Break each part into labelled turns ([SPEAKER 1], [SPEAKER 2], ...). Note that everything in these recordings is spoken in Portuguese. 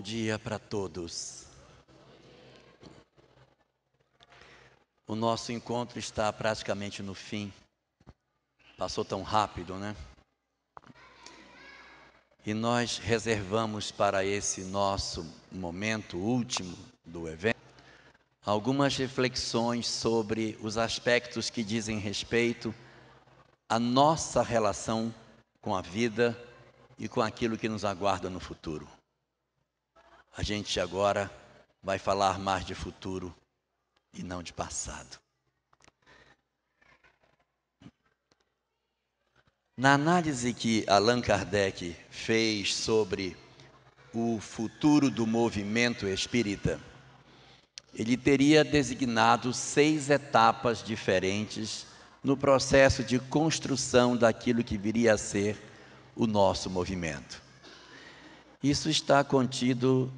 [SPEAKER 1] Bom dia para todos. O nosso encontro está praticamente no fim. Passou tão rápido, né? E nós reservamos para esse nosso momento último do evento algumas reflexões sobre os aspectos que dizem respeito à nossa relação com a vida e com aquilo que nos aguarda no futuro. A gente agora vai falar mais de futuro e não de passado. Na análise que Allan Kardec fez sobre o futuro do movimento espírita, ele teria designado 6 etapas diferentes no processo de construção daquilo que viria a ser o nosso movimento. Isso está contido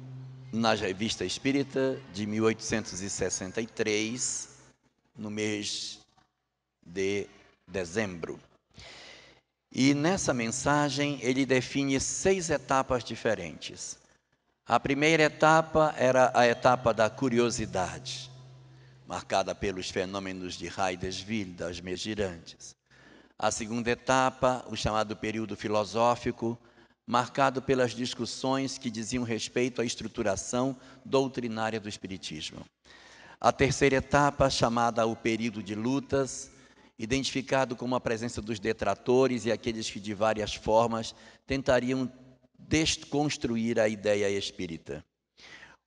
[SPEAKER 1] na Revista Espírita de 1863, no mês de dezembro. E nessa mensagem ele define 6 etapas diferentes. A primeira etapa era a etapa da curiosidade, marcada pelos fenômenos de Heidesville, das Megirantes. A segunda etapa, o chamado período filosófico, marcado pelas discussões que diziam respeito à estruturação doutrinária do Espiritismo. A terceira etapa, chamada o período de lutas, identificado como a presença dos detratores e aqueles que de várias formas tentariam desconstruir a ideia espírita.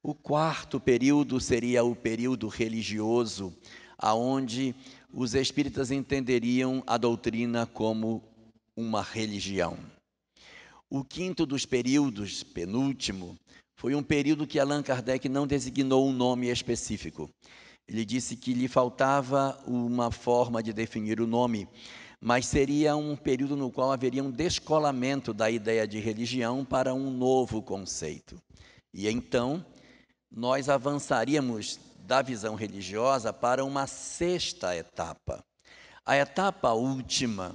[SPEAKER 1] O quarto período seria o período religioso, aonde os espíritas entenderiam a doutrina como uma religião. O quinto dos períodos, penúltimo, foi um período que Allan Kardec não designou um nome específico. Ele disse que lhe faltava uma forma de definir o nome, mas seria um período no qual haveria um descolamento da ideia de religião para um novo conceito. E então, nós avançaríamos da visão religiosa para uma sexta etapa. A etapa última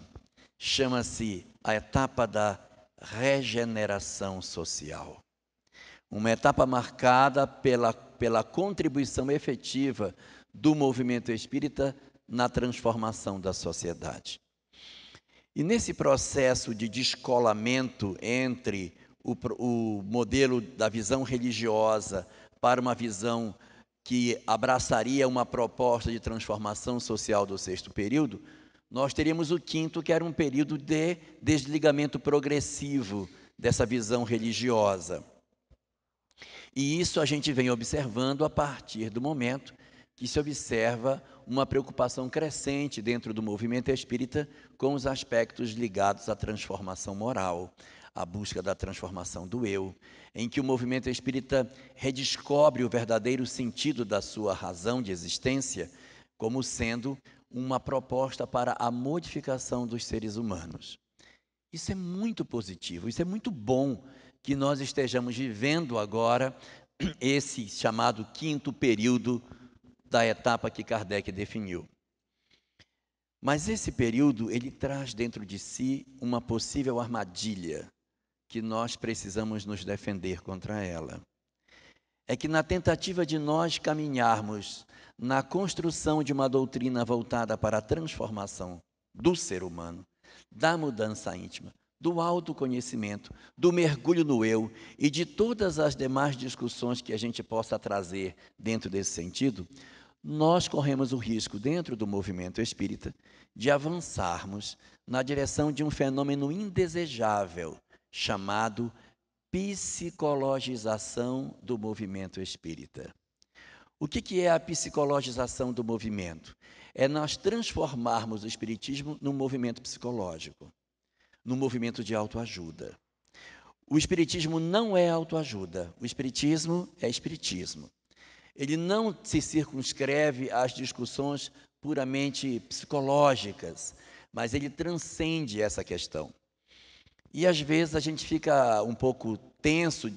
[SPEAKER 1] chama-se a etapa da regeneração social. Uma etapa marcada pela contribuição efetiva do movimento espírita na transformação da sociedade. E nesse processo de descolamento entre o modelo da visão religiosa para uma visão que abraçaria uma proposta de transformação social do sexto período, nós teríamos o quinto, que era um período de desligamento progressivo dessa visão religiosa. E isso a gente vem observando a partir do momento que se observa uma preocupação crescente dentro do movimento espírita com os aspectos ligados à transformação moral, à busca da transformação do eu, em que o movimento espírita redescobre o verdadeiro sentido da sua razão de existência como sendo uma proposta para a modificação dos seres humanos. Isso é muito positivo, isso é muito bom que nós estejamos vivendo agora esse chamado quinto período da etapa que Kardec definiu. Mas esse período, ele traz dentro de si uma possível armadilha que nós precisamos nos defender contra ela. É que na tentativa de nós caminharmos na construção de uma doutrina voltada para a transformação do ser humano, da mudança íntima, do autoconhecimento, do mergulho no eu e de todas as demais discussões que a gente possa trazer dentro desse sentido, nós corremos o risco, dentro do movimento espírita, de avançarmos na direção de um fenômeno indesejável, chamado psicologização do movimento espírita. O que é a psicologização do movimento? É nós transformarmos o espiritismo num movimento psicológico, num movimento de autoajuda. O espiritismo não é autoajuda, o espiritismo é espiritismo. Ele não se circunscreve às discussões puramente psicológicas, mas ele transcende essa questão. E às vezes a gente fica um pouco tenso,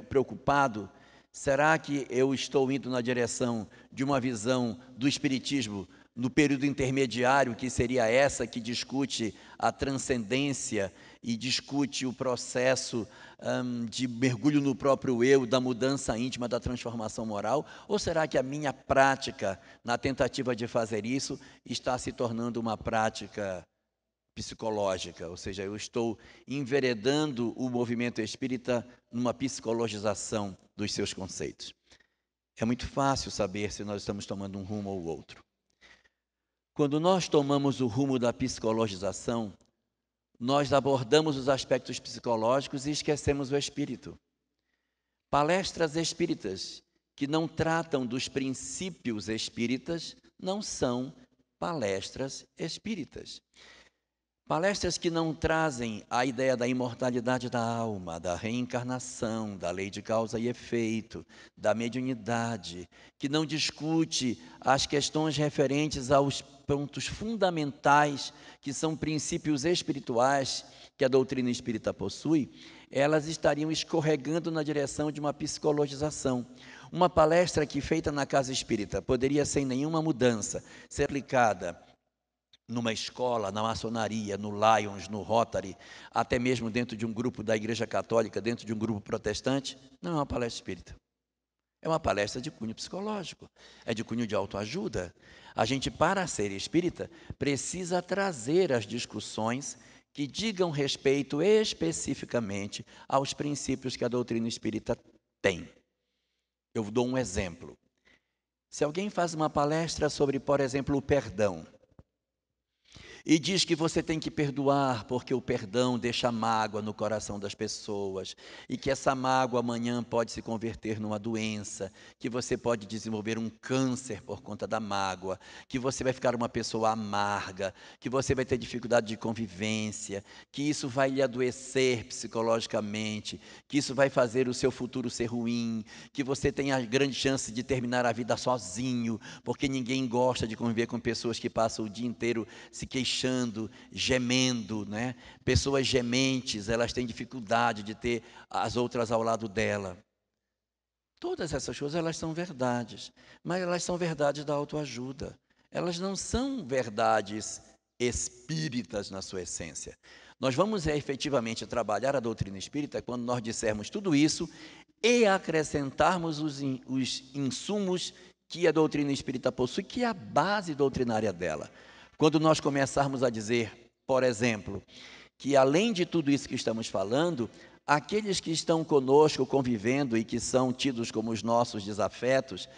[SPEAKER 1] preocupado. Será que eu estou indo na direção de uma visão do espiritismo no período intermediário, que seria essa que discute a transcendência e discute o processo de mergulho no próprio eu, da mudança íntima, da transformação moral? Ou será que a minha prática, na tentativa de fazer isso, está se tornando uma prática psicológica? Ou seja, eu estou enveredando o movimento espírita numa psicologização dos seus conceitos. É muito fácil saber se nós estamos tomando um rumo ou outro. Quando nós tomamos o rumo da psicologização, nós abordamos os aspectos psicológicos e esquecemos o espírito. Palestras espíritas que não tratam dos princípios espíritas não são palestras espíritas. Palestras que não trazem a ideia da imortalidade da alma, da reencarnação, da lei de causa e efeito, da mediunidade, que não discute as questões referentes aos pontos fundamentais, que são princípios espirituais que a doutrina espírita possui, elas estariam escorregando na direção de uma psicologização. Uma palestra que, feita na casa espírita, poderia, sem nenhuma mudança, ser aplicada numa escola, na maçonaria, no Lions, no Rotary, até mesmo dentro de um grupo da Igreja Católica, dentro de um grupo protestante, não é uma palestra espírita. É uma palestra de cunho psicológico, é de cunho de autoajuda. A gente, para ser espírita, precisa trazer as discussões que digam respeito especificamente aos princípios que a doutrina espírita tem. Eu dou um exemplo. Se alguém faz uma palestra sobre, por exemplo, o perdão, e diz que você tem que perdoar porque o perdão deixa mágoa no coração das pessoas e que essa mágoa amanhã pode se converter numa doença, que você pode desenvolver um câncer por conta da mágoa, que você vai ficar uma pessoa amarga, que você vai ter dificuldade de convivência, que isso vai lhe adoecer psicologicamente, que isso vai fazer o seu futuro ser ruim, que você tem a grande chance de terminar a vida sozinho, porque ninguém gosta de conviver com pessoas que passam o dia inteiro se queixando, gemendo, né? Pessoas gementes, elas têm dificuldade de ter as outras ao lado dela. Todas essas coisas, elas são verdades, mas elas são verdades da autoajuda. Elas não são verdades espíritas na sua essência. Nós vamos efetivamente trabalhar a doutrina espírita quando nós dissermos tudo isso e acrescentarmos os insumos que a doutrina espírita possui, que é a base doutrinária dela. Quando nós começarmos a dizer, por exemplo, que além de tudo isso que estamos falando, aqueles que estão conosco convivendo e que são tidos como os nossos desafetos,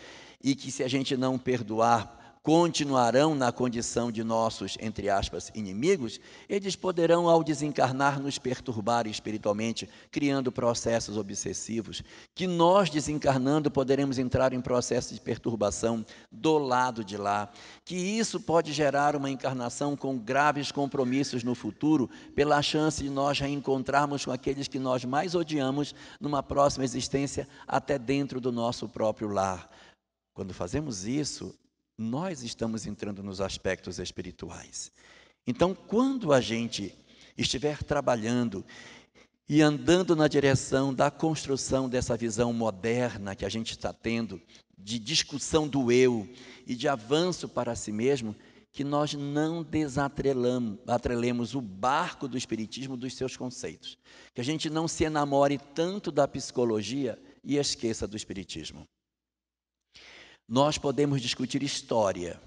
[SPEAKER 1] e que se a gente não perdoar, continuarão na condição de nossos, entre aspas, inimigos, eles poderão, ao desencarnar, nos perturbar espiritualmente, criando processos obsessivos, que nós, desencarnando, poderemos entrar em processos de perturbação do lado de lá, que isso pode gerar uma encarnação com graves compromissos no futuro, pela chance de nós reencontrarmos com aqueles que nós mais odiamos numa próxima existência, até dentro do nosso próprio lar. Quando fazemos isso, nós estamos entrando nos aspectos espirituais. Então, quando a gente estiver trabalhando e andando na direção da construção dessa visão moderna que a gente está tendo, de discussão do e de avanço para si mesmo, que nós não desatrelemos o barco do espiritismo dos seus conceitos. Que a gente não se enamore tanto da psicologia e esqueça do espiritismo. Nós podemos discutir história,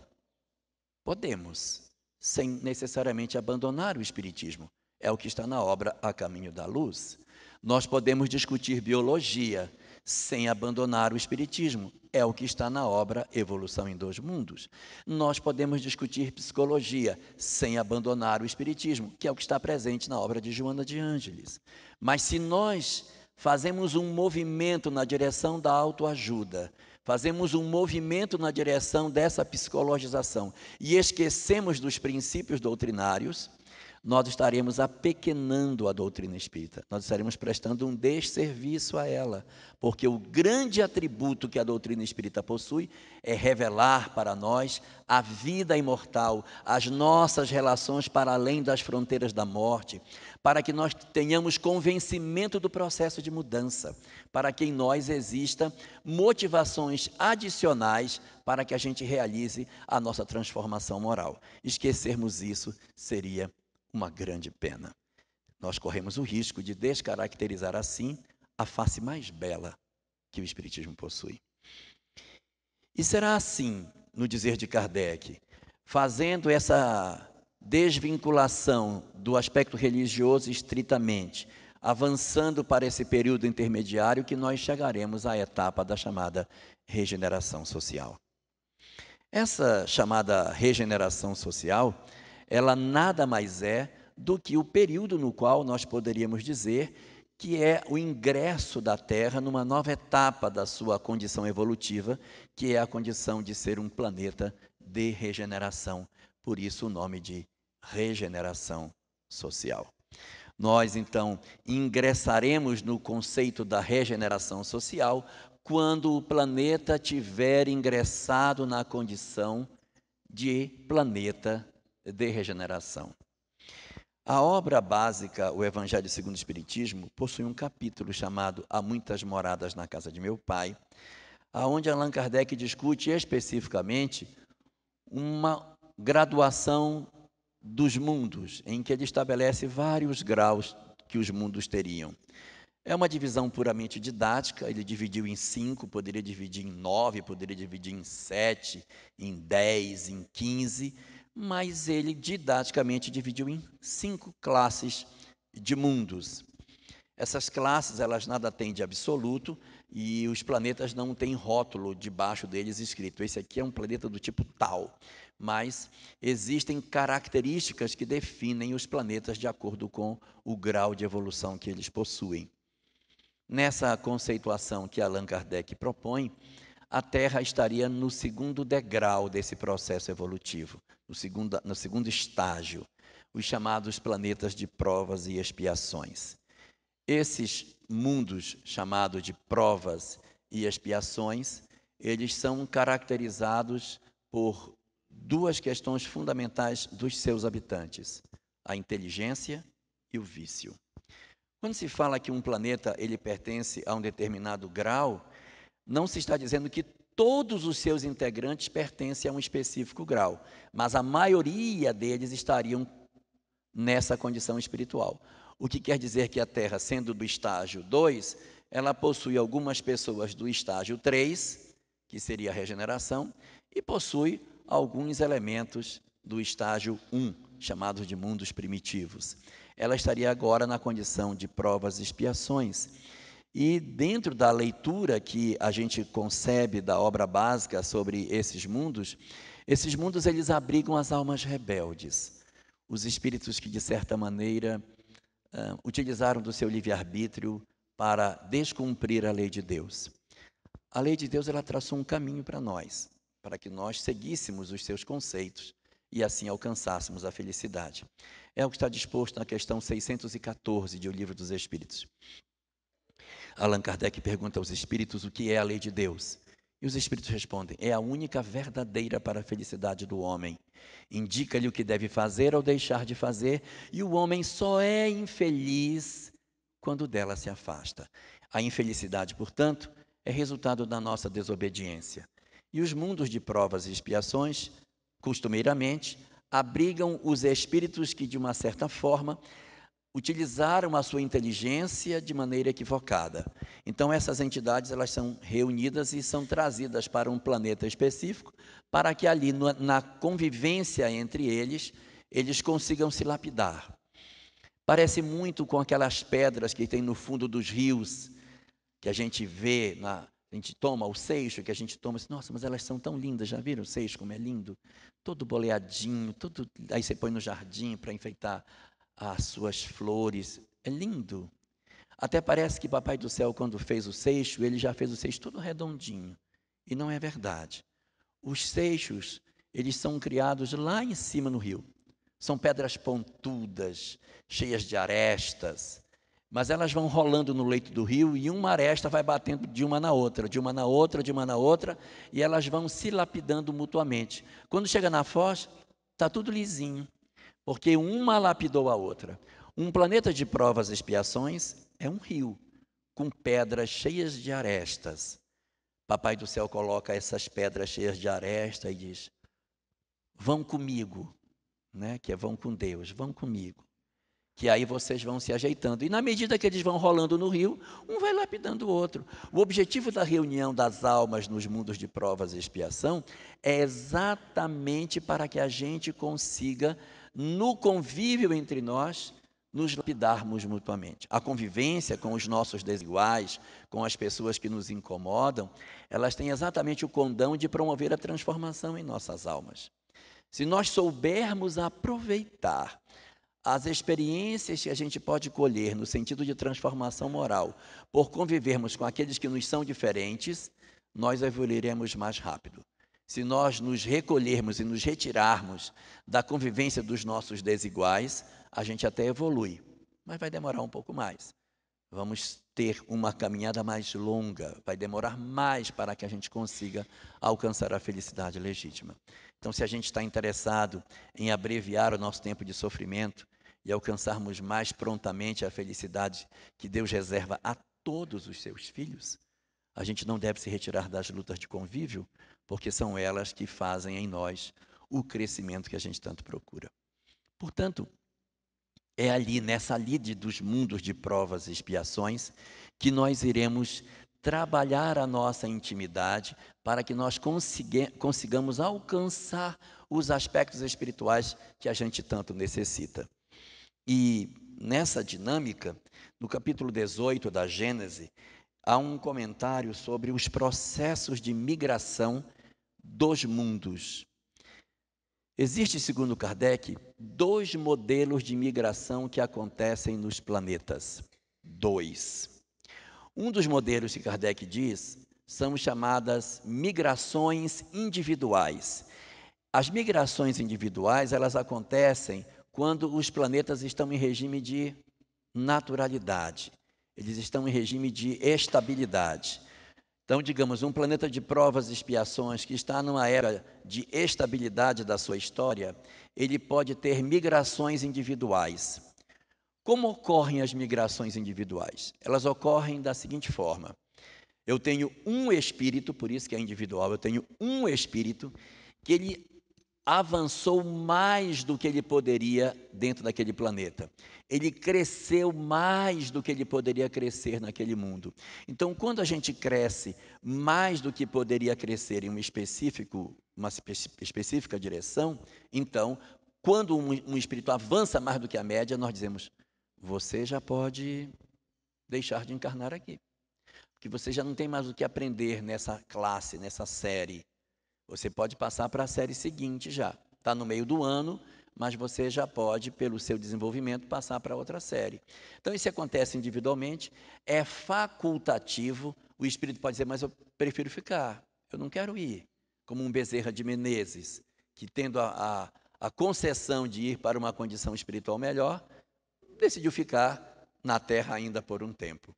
[SPEAKER 1] podemos, sem necessariamente abandonar o espiritismo. É o que está na obra A Caminho da Luz. Nós podemos discutir biologia, sem abandonar o espiritismo. É o que está na obra Evolução em Dois Mundos. Nós podemos discutir psicologia, sem abandonar o espiritismo, que é o que está presente na obra de Joana de Ângeles. Mas se nós fazemos um movimento na direção da autoajuda, fazemos um movimento na direção dessa psicologização e esquecemos dos princípios doutrinários, nós estaremos apequenando a doutrina espírita, nós estaremos prestando um desserviço a ela, porque o grande atributo que a doutrina espírita possui é revelar para nós a vida imortal, as nossas relações para além das fronteiras da morte, para que nós tenhamos convencimento do processo de mudança, para que em nós exista motivações adicionais para que a gente realize a nossa transformação moral. Esquecermos isso seria uma grande pena. nós corremos o risco de descaracterizar assim a face mais bela que o Espiritismo possui. E será assim, no dizer de Kardec, fazendo essa desvinculação do aspecto religioso estritamente, avançando para esse período intermediário, que nós chegaremos à etapa da chamada regeneração social. Essa chamada regeneração social, ela nada mais é do que o período no qual nós poderíamos dizer que é o ingresso da Terra numa nova etapa da sua condição evolutiva, que é a condição de ser um planeta de regeneração. Por isso o nome de regeneração social. Nós, então, ingressaremos no conceito da regeneração social quando o planeta tiver ingressado na condição de planeta de regeneração. A obra básica, o Evangelho segundo o Espiritismo, possui um capítulo chamado Há Muitas Moradas na Casa de Meu Pai, onde Allan Kardec discute especificamente uma graduação dos mundos, em que ele estabelece vários graus que os mundos teriam. É uma divisão puramente didática, ele dividiu em 5, poderia dividir em 9, poderia dividir em 7, em 10, em 15, mas ele didaticamente dividiu em 5 classes de mundos. Essas classes, elas nada têm de absoluto e os planetas não têm rótulo debaixo deles escrito. Esse aqui é um planeta do tipo tal, mas existem características que definem os planetas de acordo com o grau de evolução que eles possuem. Nessa conceituação que Allan Kardec propõe, a Terra estaria no segundo degrau desse processo evolutivo, no segundo estágio, os chamados planetas de provas e expiações. Esses mundos chamados de provas e expiações, eles são caracterizados por duas questões fundamentais dos seus habitantes: a inteligência e o vício. Quando se fala que um planeta ele pertence a um determinado grau, não se está dizendo que todos os seus integrantes pertencem a um específico grau, mas a maioria deles estariam nessa condição espiritual. O que quer dizer que a Terra, sendo do estágio 2, ela possui algumas pessoas do estágio 3, que seria a regeneração, e possui alguns elementos do estágio 1, chamados de mundos primitivos. Ela estaria agora na condição de provas e expiações. E dentro da leitura que a gente concebe da obra básica sobre esses mundos eles abrigam as almas rebeldes, os espíritos que, de certa maneira, utilizaram do seu livre-arbítrio para descumprir a lei de Deus. A lei de Deus, ela traçou um caminho para nós, para que nós seguíssemos os seus conceitos e assim alcançássemos a felicidade. É o que está disposto na questão 614 de O Livro dos Espíritos. Allan Kardec pergunta aos espíritos o que é a lei de Deus. E os espíritos respondem: é a única verdadeira para a felicidade do homem. Indica-lhe o que deve fazer ou deixar de fazer, e o homem só é infeliz quando dela se afasta. A infelicidade, portanto, é resultado da nossa desobediência. E os mundos de provas e expiações, costumeiramente, abrigam os espíritos que, de uma certa forma, utilizaram a sua inteligência de maneira equivocada. Então, essas entidades elas são reunidas e são trazidas para um planeta específico, para que ali, na convivência entre eles, eles consigam se lapidar. Parece muito com aquelas pedras que tem no fundo dos rios, que a gente vê, a gente toma o seixo, que a gente toma assim, nossa, mas elas são tão lindas, já viram o seixo como é lindo? Todo boleadinho, aí você põe no jardim para enfeitar as suas flores, é lindo. Até parece que Papai do Céu, quando fez o seixo, ele já fez o seixo todo redondinho, e não é verdade. Os seixos, eles são criados lá em cima no rio, são pedras pontudas, cheias de arestas, mas elas vão rolando no leito do rio e uma aresta vai batendo de uma na outra, de uma na outra, de uma na outra, e elas vão se lapidando mutuamente. Quando chega na foz, está tudo lisinho, porque uma lapidou a outra. Um planeta de provas e expiações é um rio, com pedras cheias de arestas. Papai do Céu coloca essas pedras cheias de aresta e diz: vão comigo, né? Que é vão com Deus, vão comigo, que aí vocês vão se ajeitando. E na medida que eles vão rolando no rio, um vai lapidando o outro. O objetivo da reunião das almas nos mundos de provas e expiação é exatamente para que a gente consiga, no convívio entre nós, nos lapidarmos mutuamente. A convivência com os nossos desiguais, com as pessoas que nos incomodam, elas têm exatamente o condão de promover a transformação em nossas almas. Se nós soubermos aproveitar as experiências que a gente pode colher no sentido de transformação moral, por convivermos com aqueles que nos são diferentes, nós evoluiremos mais rápido. Se nós nos recolhermos e nos retirarmos da convivência dos nossos desiguais, a gente até evolui, mas vai demorar um pouco mais. Vamos ter uma caminhada mais longa, vai demorar mais para que a gente consiga alcançar a felicidade legítima. Então, se a gente está interessado em abreviar o nosso tempo de sofrimento e alcançarmos mais prontamente a felicidade que Deus reserva a todos os seus filhos, a gente não deve se retirar das lutas de convívio, porque são elas que fazem em nós o crescimento que a gente tanto procura. Portanto, é ali, nessa lide dos mundos de provas e expiações, que nós iremos trabalhar a nossa intimidade para que nós consigamos alcançar os aspectos espirituais que a gente tanto necessita. E nessa dinâmica, no capítulo 18 da Gênese, há um comentário sobre os processos de migração dos mundos. Existe, segundo Kardec, 2 modelos de migração que acontecem nos planetas. 2. Um dos modelos que Kardec diz são chamadas migrações individuais. As migrações individuais, elas acontecem quando os planetas estão em regime de naturalidade. Eles estão em regime de estabilidade. Então, digamos, um planeta de provas e expiações que está numa era de estabilidade da sua história, ele pode ter migrações individuais. Como ocorrem as migrações individuais? Elas ocorrem da seguinte forma: eu tenho um espírito, por isso que é individual, eu tenho um espírito que ele avançou mais do que ele poderia dentro daquele planeta. Ele cresceu mais do que ele poderia crescer naquele mundo. Então, quando a gente cresce mais do que poderia crescer em uma específica direção, então, quando um espírito avança mais do que a média, nós dizemos: você já pode deixar de encarnar aqui, porque você já não tem mais o que aprender nessa classe, nessa série. Você pode passar para a série seguinte já. Está no meio do ano, mas você já pode, pelo seu desenvolvimento, passar para outra série. Então, isso acontece individualmente, é facultativo. O espírito pode dizer: mas eu prefiro ficar, eu não quero ir. Como um Bezerra de Menezes, que tendo a concessão de ir para uma condição espiritual melhor, decidiu ficar na Terra ainda por um tempo.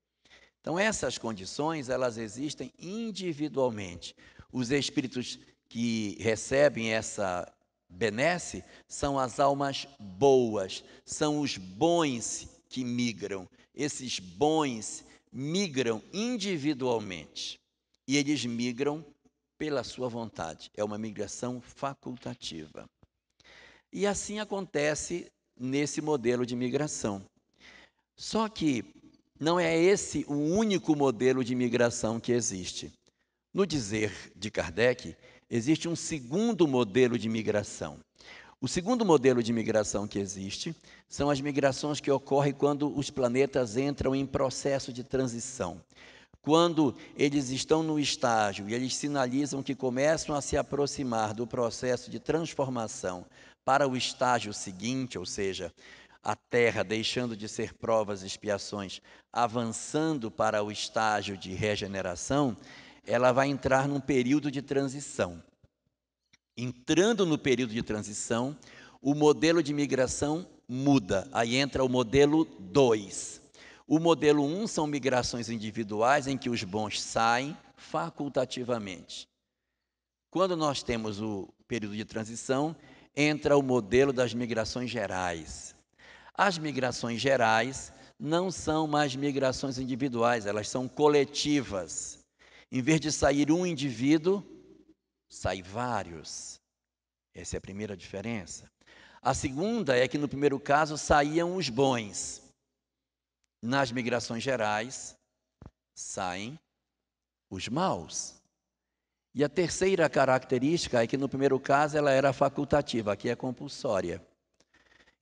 [SPEAKER 1] Então, essas condições, elas existem individualmente. Os espíritos que recebem essa benesse são as almas boas, são os bons que migram. Esses bons migram individualmente e eles migram pela sua vontade. É uma migração facultativa. E assim acontece nesse modelo de migração. Só que não é esse o único modelo de migração que existe. No dizer de Kardec, existe um segundo modelo de migração. O segundo modelo de migração que existe são as migrações que ocorrem quando os planetas entram em processo de transição. Quando eles estão no estágio e eles sinalizam que começam a se aproximar do processo de transformação para o estágio seguinte, ou seja, a Terra deixando de ser provas e expiações, avançando para o estágio de regeneração, ela vai entrar num período de transição. Entrando no período de transição, o modelo de migração muda. Aí entra o modelo 2. O modelo 1 são migrações individuais em que os bons saem facultativamente. Quando nós temos o período de transição, entra o modelo das migrações gerais. As migrações gerais não são mais migrações individuais, elas são coletivas. Em vez de sair um indivíduo, sai vários. Essa é a primeira diferença. A segunda é que, no primeiro caso, saíam os bons. Nas migrações gerais, saem os maus. E a terceira característica é que, no primeiro caso, ela era facultativa, aqui é compulsória.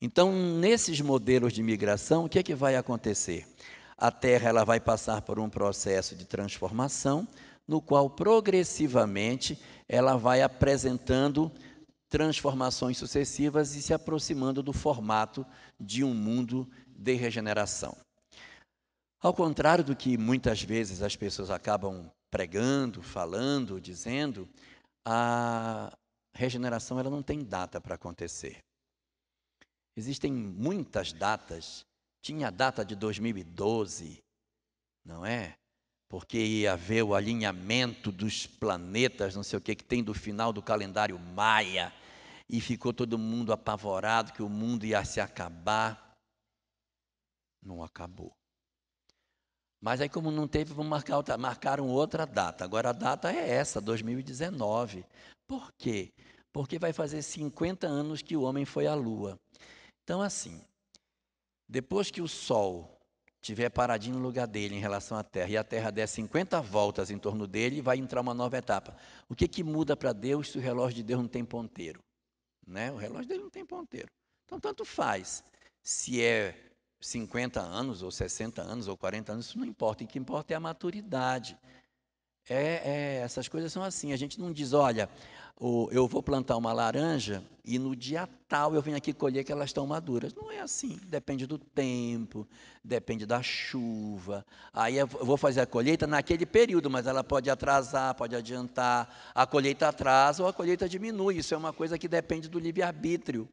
[SPEAKER 1] Então, nesses modelos de migração, o que é que vai acontecer? A Terra ela vai passar por um processo de transformação, no qual, progressivamente, ela vai apresentando transformações sucessivas e se aproximando do formato de um mundo de regeneração. Ao contrário do que muitas vezes as pessoas acabam pregando, falando, dizendo, a regeneração ela não tem data para acontecer. Existem muitas datas. Tinha a data de 2012, não é? Porque ia haver o alinhamento dos planetas, não sei o que tem do final do calendário maia, e ficou todo mundo apavorado que o mundo ia se acabar. Não acabou. Mas aí, como não teve, marcaram outra data. Agora a data é essa, 2019. Por quê? Porque vai fazer 50 anos que o homem foi à Lua. Então, assim, depois que o Sol estiver paradinho no lugar dele em relação à Terra, e a Terra der 50 voltas em torno dele, vai entrar uma nova etapa. O que muda para Deus se o relógio de Deus não tem ponteiro? Né? O relógio dele não tem ponteiro. Então, tanto faz. Se é 50 anos, ou 60 anos, ou 40 anos, isso não importa. O que importa é a maturidade. Essas coisas são assim. A gente não diz, olha, eu vou plantar uma laranja e no dia tal eu venho aqui colher que elas estão maduras. Não é assim. Depende do tempo, depende da chuva. Aí eu vou fazer a colheita naquele período, mas ela pode atrasar, pode adiantar. A colheita atrasa ou a colheita diminui. Isso é uma coisa que depende do livre-arbítrio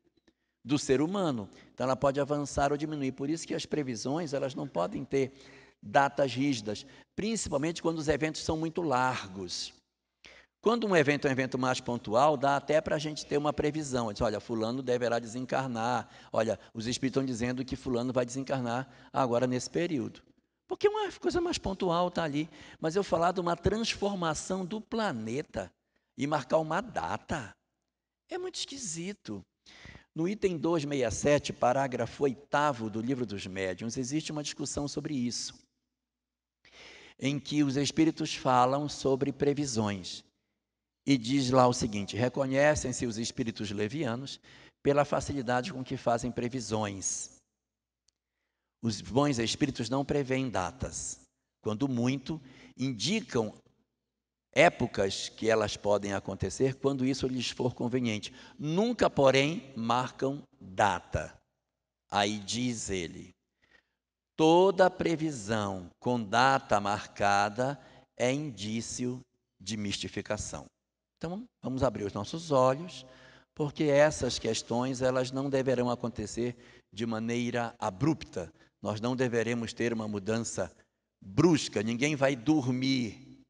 [SPEAKER 1] do ser humano. Então, ela pode avançar ou diminuir. Por isso que as previsões, elas não podem ter datas rígidas, principalmente quando os eventos são muito largos. Quando um evento é um evento mais pontual, dá até para a gente ter uma previsão. Diz, olha, fulano deverá desencarnar. Olha, os espíritos estão dizendo que fulano vai desencarnar agora nesse período. Porque uma coisa mais pontual está ali. Mas eu falar de uma transformação do planeta e marcar uma data, é muito esquisito. No item 267, parágrafo 8º do Livro dos Médiuns, existe uma discussão sobre isso, em que os espíritos falam sobre previsões. E diz lá o seguinte: reconhecem-se os espíritos levianos pela facilidade com que fazem previsões. Os bons espíritos não prevêem datas. Quando muito, indicam épocas que elas podem acontecer quando isso lhes for conveniente. Nunca, porém, marcam data. Aí diz ele: toda previsão com data marcada é indício de mistificação. Então, vamos abrir os nossos olhos, porque essas questões elas não deverão acontecer de maneira abrupta. Nós não deveremos ter uma mudança brusca. Ninguém vai dormir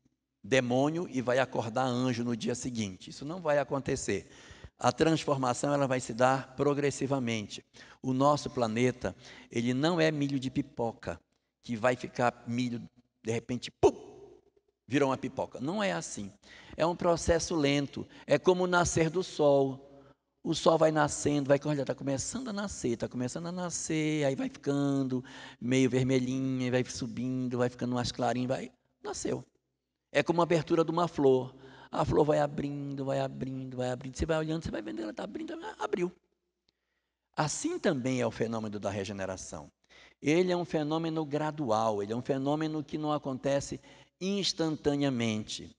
[SPEAKER 1] demônio e vai acordar anjo no dia seguinte. Isso não vai acontecer. A transformação ela vai se dar progressivamente. O nosso planeta, ele não é milho de pipoca, que vai ficar milho, de repente, pum, virou uma pipoca. Não é assim. É um processo lento. É como o nascer do sol. O sol vai nascendo, olha, está começando a nascer, aí vai ficando meio vermelhinho, vai subindo, vai ficando mais clarinho, nasceu. É como a abertura de uma flor. A flor vai abrindo, vai abrindo, vai abrindo. Você vai olhando, você vai vendo, ela está abrindo, abriu. Assim também é o fenômeno da regeneração. Ele é um fenômeno gradual, ele é um fenômeno que não acontece instantaneamente.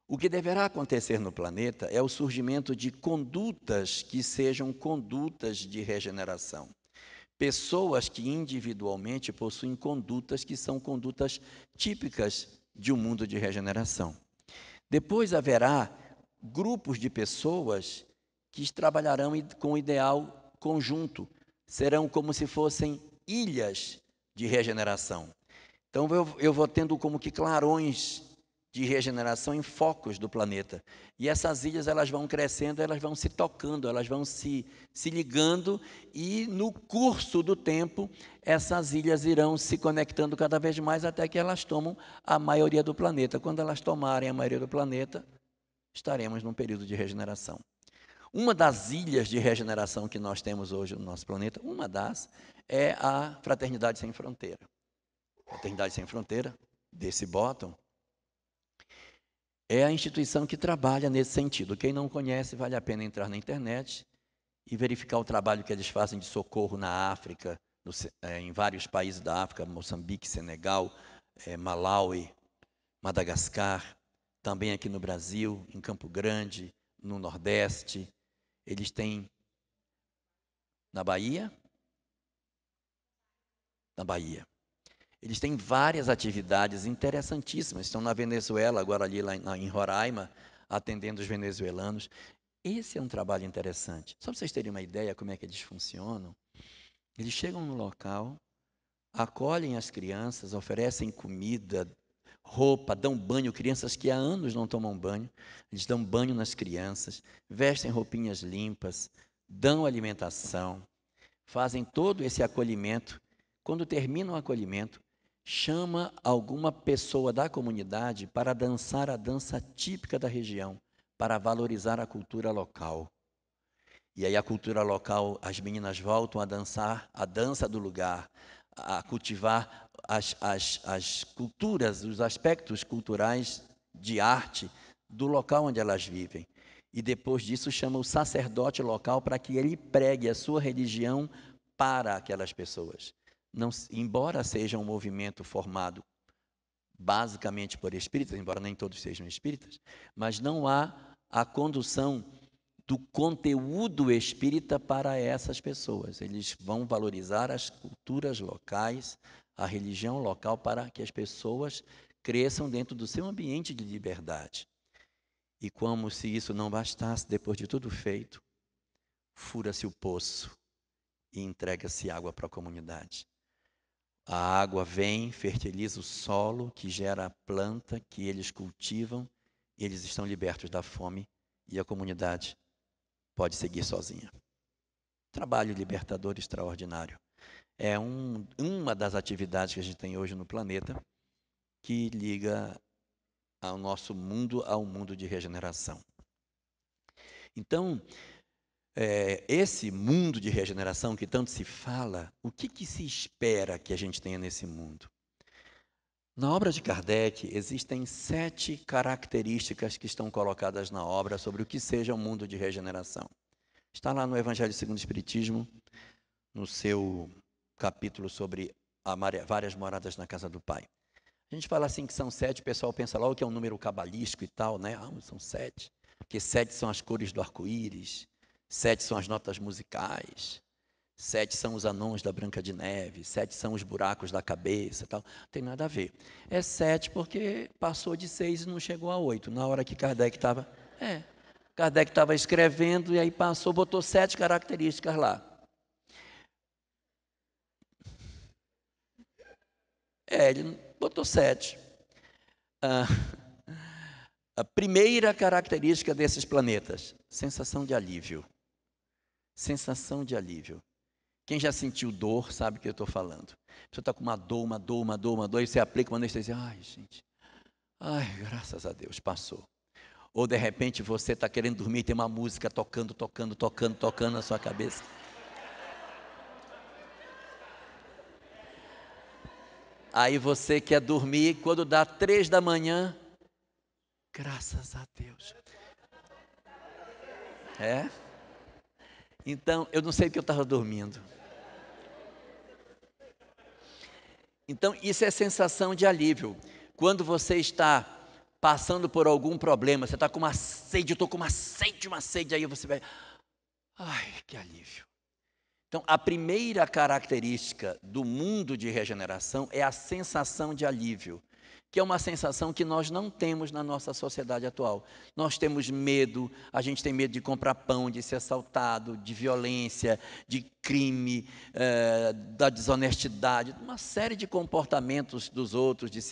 [SPEAKER 1] O que deverá acontecer no planeta é o surgimento de condutas que sejam condutas de regeneração. Pessoas que individualmente possuem condutas que são condutas típicas de um mundo de regeneração. Depois haverá grupos de pessoas que trabalharão com o ideal conjunto, serão como se fossem ilhas de regeneração. Então eu vou tendo como que clarões de regeneração em focos do planeta. E essas ilhas elas vão crescendo, elas vão se tocando, elas vão se ligando e no curso do tempo essas ilhas irão se conectando cada vez mais até que elas tomam a maioria do planeta. Quando elas tomarem a maioria do planeta, estaremos num período de regeneração. Uma das ilhas de regeneração que nós temos hoje no nosso planeta, uma das, é a Fraternidade Sem Fronteira. Fraternidade Sem Fronteira, desse bottom, é a instituição que trabalha nesse sentido. Quem não conhece, vale a pena entrar na internet e verificar o trabalho que eles fazem de socorro na África, em vários países da África, Moçambique, Senegal, Malawi, Madagascar, também aqui no Brasil, em Campo Grande, no Nordeste. Eles têm na Bahia. Eles têm várias atividades interessantíssimas. Estão na Venezuela, agora ali lá em Roraima, atendendo os venezuelanos. Esse é um trabalho interessante. Só para vocês terem uma ideia como é que eles funcionam. Eles chegam no local, acolhem as crianças, oferecem comida, roupa, dão banho, crianças que há anos não tomam banho, eles dão banho nas crianças, vestem roupinhas limpas, dão alimentação, fazem todo esse acolhimento. Quando termina o acolhimento, chama alguma pessoa da comunidade para dançar a dança típica da região, para valorizar a cultura local. E aí a cultura local, as meninas voltam a dançar a dança do lugar, a cultivar as culturas, os aspectos culturais de arte do local onde elas vivem. E depois disso chama o sacerdote local para que ele pregue a sua religião para aquelas pessoas. Não, embora seja um movimento formado basicamente por espíritas, embora nem todos sejam espíritas, mas não há a condução do conteúdo espírita para essas pessoas. Eles vão valorizar as culturas locais, a religião local, para que as pessoas cresçam dentro do seu ambiente de liberdade. E como se isso não bastasse, depois de tudo feito, fura-se o poço e entrega-se água para a comunidade. A água vem, fertiliza o solo, que gera a planta que eles cultivam, e eles estão libertos da fome, e a comunidade pode seguir sozinha. Trabalho libertador extraordinário. É uma das atividades que a gente tem hoje no planeta que liga ao nosso mundo ao mundo de regeneração. Então, esse mundo de regeneração que tanto se fala, o que se espera que a gente tenha nesse mundo? Na obra de Kardec, existem 7 características que estão colocadas na obra sobre o que seja o mundo de regeneração. Está lá no Evangelho segundo o Espiritismo, no seu capítulo sobre várias moradas na casa do Pai. A gente fala assim que são 7, o pessoal pensa logo que é um número cabalístico e tal, né? São 7, porque 7 são as cores do arco-íris, 7 são as notas musicais, 7 são os anões da Branca de Neve, 7 são os buracos da cabeça e tal. Não tem nada a ver. É 7 porque passou de 6 e não chegou a 8, na hora que Kardec estava... Kardec estava escrevendo e aí passou, botou 7 características lá. Ele botou 7. A primeira característica desses planetas, sensação de alívio. Sensação de alívio. Quem já sentiu dor sabe o que eu estou falando. Você está com uma dor, e você aplica uma anestesia. Ai, gente. Ai, graças a Deus, passou. Ou de repente você está querendo dormir e tem uma música tocando na sua cabeça. Aí você quer dormir, quando dá 3 da manhã, graças a Deus. Então, eu não sei porque eu estava dormindo. Então, isso é sensação de alívio. Quando você está passando por algum problema, você está com uma sede, eu estou com uma sede, aí você vai... Ai, que alívio. Então, a primeira característica do mundo de regeneração é a sensação de alívio, que é uma sensação que nós não temos na nossa sociedade atual. Nós temos medo, a gente tem medo de comprar pão, de ser assaltado, de violência, de crime, da desonestidade, uma série de comportamentos dos outros, de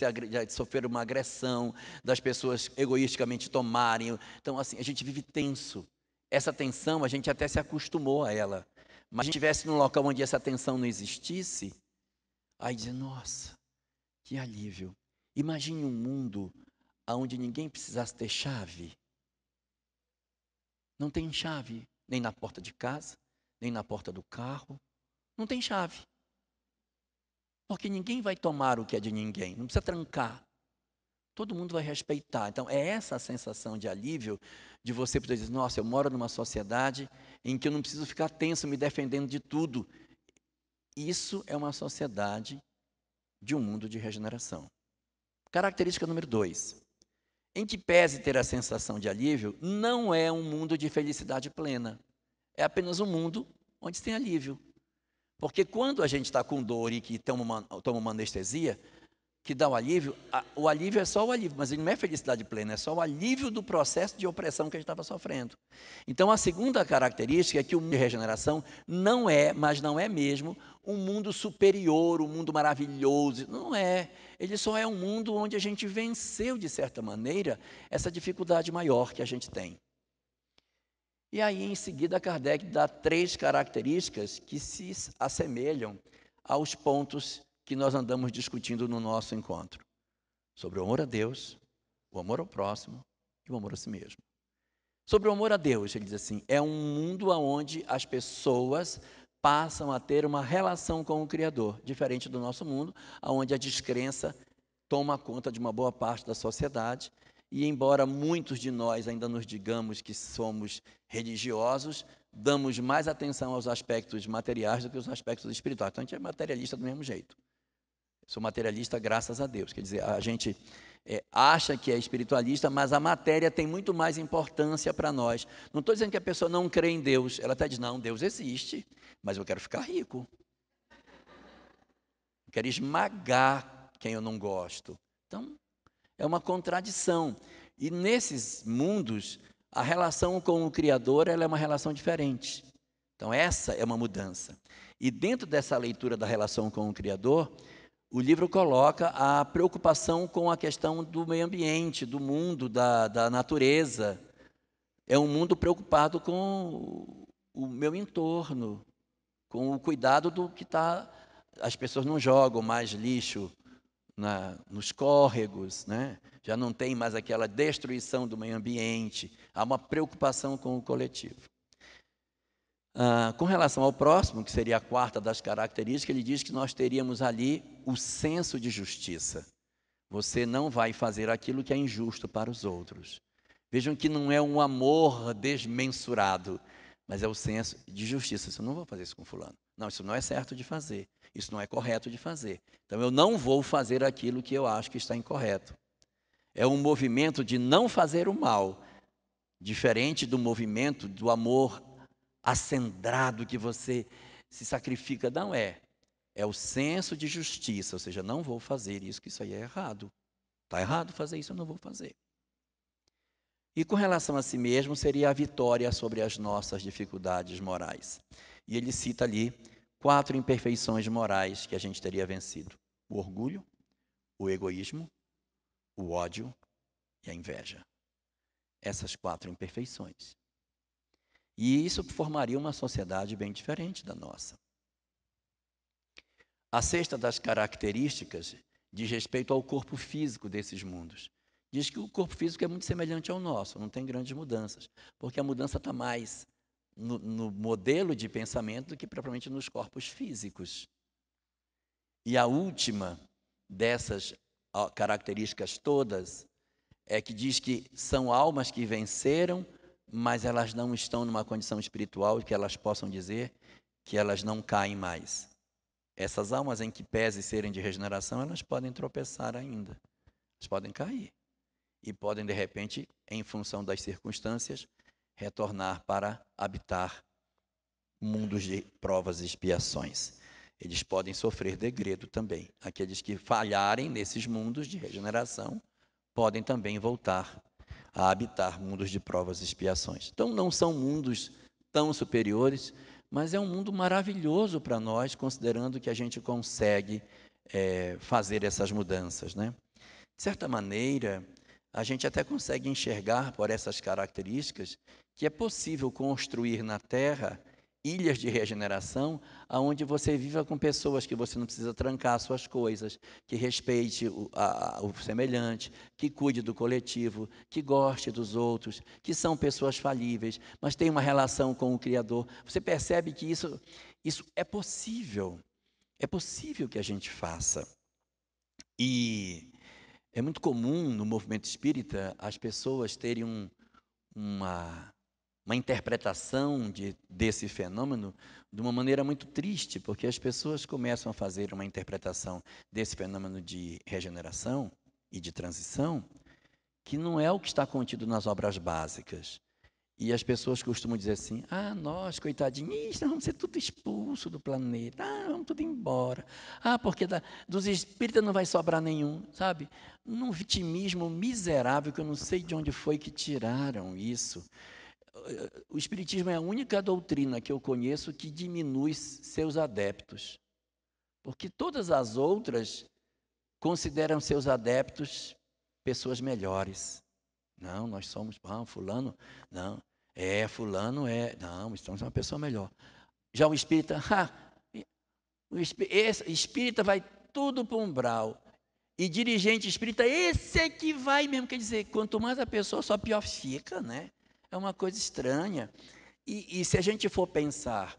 [SPEAKER 1] sofrer uma agressão, das pessoas egoisticamente tomarem. Então, assim, a gente vive tenso. Essa tensão, a gente até se acostumou a ela. Mas se estivesse num local onde essa tensão não existisse, aí dizer, nossa, que alívio. Imagine um mundo onde ninguém precisasse ter chave. Não tem chave. nem na porta de casa, nem na porta do carro. Não tem chave. Porque ninguém vai tomar o que é de ninguém, não precisa trancar. Todo mundo vai respeitar. Então, é essa a sensação de alívio de você poder dizer, nossa, eu moro numa sociedade em que eu não preciso ficar tenso, me defendendo de tudo. Isso é uma sociedade de um mundo de regeneração. Característica número 2. Em que pese ter a sensação de alívio, não é um mundo de felicidade plena. É apenas um mundo onde se tem alívio. Porque quando a gente está com dor e que toma uma anestesia, que dá o alívio é só o alívio, mas ele não é felicidade plena, é só o alívio do processo de opressão que a gente estava sofrendo. Então, a segunda característica é que o mundo de regeneração não é, mas não é mesmo, um mundo superior, um mundo maravilhoso. Não é. Ele só é um mundo onde a gente venceu, de certa maneira, essa dificuldade maior que a gente tem. E aí, em seguida, Kardec dá 3 características que se assemelham aos pontos que nós andamos discutindo no nosso encontro. Sobre o amor a Deus, o amor ao próximo e o amor a si mesmo. Sobre o amor a Deus, ele diz assim, é um mundo onde as pessoas passam a ter uma relação com o Criador, diferente do nosso mundo, onde a descrença toma conta de uma boa parte da sociedade. E embora muitos de nós ainda nos digamos que somos religiosos, damos mais atenção aos aspectos materiais do que aos aspectos espirituais. Então, a gente é materialista do mesmo jeito. Sou materialista graças a Deus. Quer dizer, a gente acha que é espiritualista, mas a matéria tem muito mais importância para nós. Não estou dizendo que a pessoa não crê em Deus. Ela até diz, não, Deus existe, mas eu quero ficar rico. Eu quero esmagar quem eu não gosto. Então, é uma contradição. E nesses mundos, a relação com o Criador ela é uma relação diferente. Então, essa é uma mudança. E dentro dessa leitura da relação com o Criador, o livro coloca a preocupação com a questão do meio ambiente, do mundo, da natureza. É um mundo preocupado com o meu entorno, com o cuidado do que está. As pessoas não jogam mais lixo nos córregos, né? Já não tem mais aquela destruição do meio ambiente, há uma preocupação com o coletivo. Com relação ao próximo, que seria a quarta das características, ele diz que nós teríamos ali o senso de justiça. Você não vai fazer aquilo que é injusto para os outros. Vejam que não é um amor desmensurado, mas é o senso de justiça. Eu não vou fazer isso com fulano. Não, isso não é certo de fazer. Isso não é correto de fazer. Então, eu não vou fazer aquilo que eu acho que está incorreto. É um movimento de não fazer o mal, diferente do movimento do amor acendrado que você se sacrifica. Não é. É o senso de justiça, ou seja, não vou fazer isso, que isso aí é errado. Está errado fazer isso, eu não vou fazer. E com relação a si mesmo, seria a vitória sobre as nossas dificuldades morais. E ele cita ali 4 imperfeições morais que a gente teria vencido: o orgulho, o egoísmo, o ódio e a inveja. Essas 4 imperfeições. E isso formaria uma sociedade bem diferente da nossa. A sexta das características diz respeito ao corpo físico desses mundos. Diz que o corpo físico é muito semelhante ao nosso, não tem grandes mudanças, porque a mudança está mais no modelo de pensamento do que propriamente nos corpos físicos. E a última dessas características todas é que diz que são almas que venceram, mas elas não estão numa condição espiritual que elas possam dizer que elas não caem mais. Essas almas em que pese serem de regeneração, elas podem tropeçar ainda, elas podem cair e podem, de repente, em função das circunstâncias, retornar para habitar mundos de provas e expiações. Eles podem sofrer degredo também. Aqueles que falharem nesses mundos de regeneração podem também voltar a habitar mundos de provas e expiações. Então, não são mundos tão superiores, mas é um mundo maravilhoso para nós, considerando que a gente consegue fazer essas mudanças, né? De certa maneira, a gente até consegue enxergar por essas características que é possível construir na Terra ilhas de regeneração, onde você viva com pessoas que você não precisa trancar suas coisas, que respeite o semelhante, que cuide do coletivo, que goste dos outros, que são pessoas falíveis, mas tem uma relação com o Criador. Você percebe que isso é possível que a gente faça. E é muito comum no movimento espírita as pessoas terem uma interpretação desse fenômeno de uma maneira muito triste, porque as pessoas começam a fazer uma interpretação desse fenômeno de regeneração e de transição que não é o que está contido nas obras básicas. E as pessoas costumam dizer assim: nós, coitadinhos, nós vamos ser tudo expulso do planeta, vamos tudo embora, porque dos espíritas não vai sobrar nenhum, sabe? Num vitimismo miserável que eu não sei de onde foi que tiraram isso. O Espiritismo é a única doutrina que eu conheço que diminui seus adeptos, porque todas as outras consideram seus adeptos pessoas melhores. Não, nós somos, fulano, não, fulano não, estamos uma pessoa melhor. Já o espírita, esse espírita vai tudo para o umbral. E dirigente espírita, esse é que vai mesmo, quer dizer, quanto mais a pessoa, só pior fica, né? É uma coisa estranha. E se a gente for pensar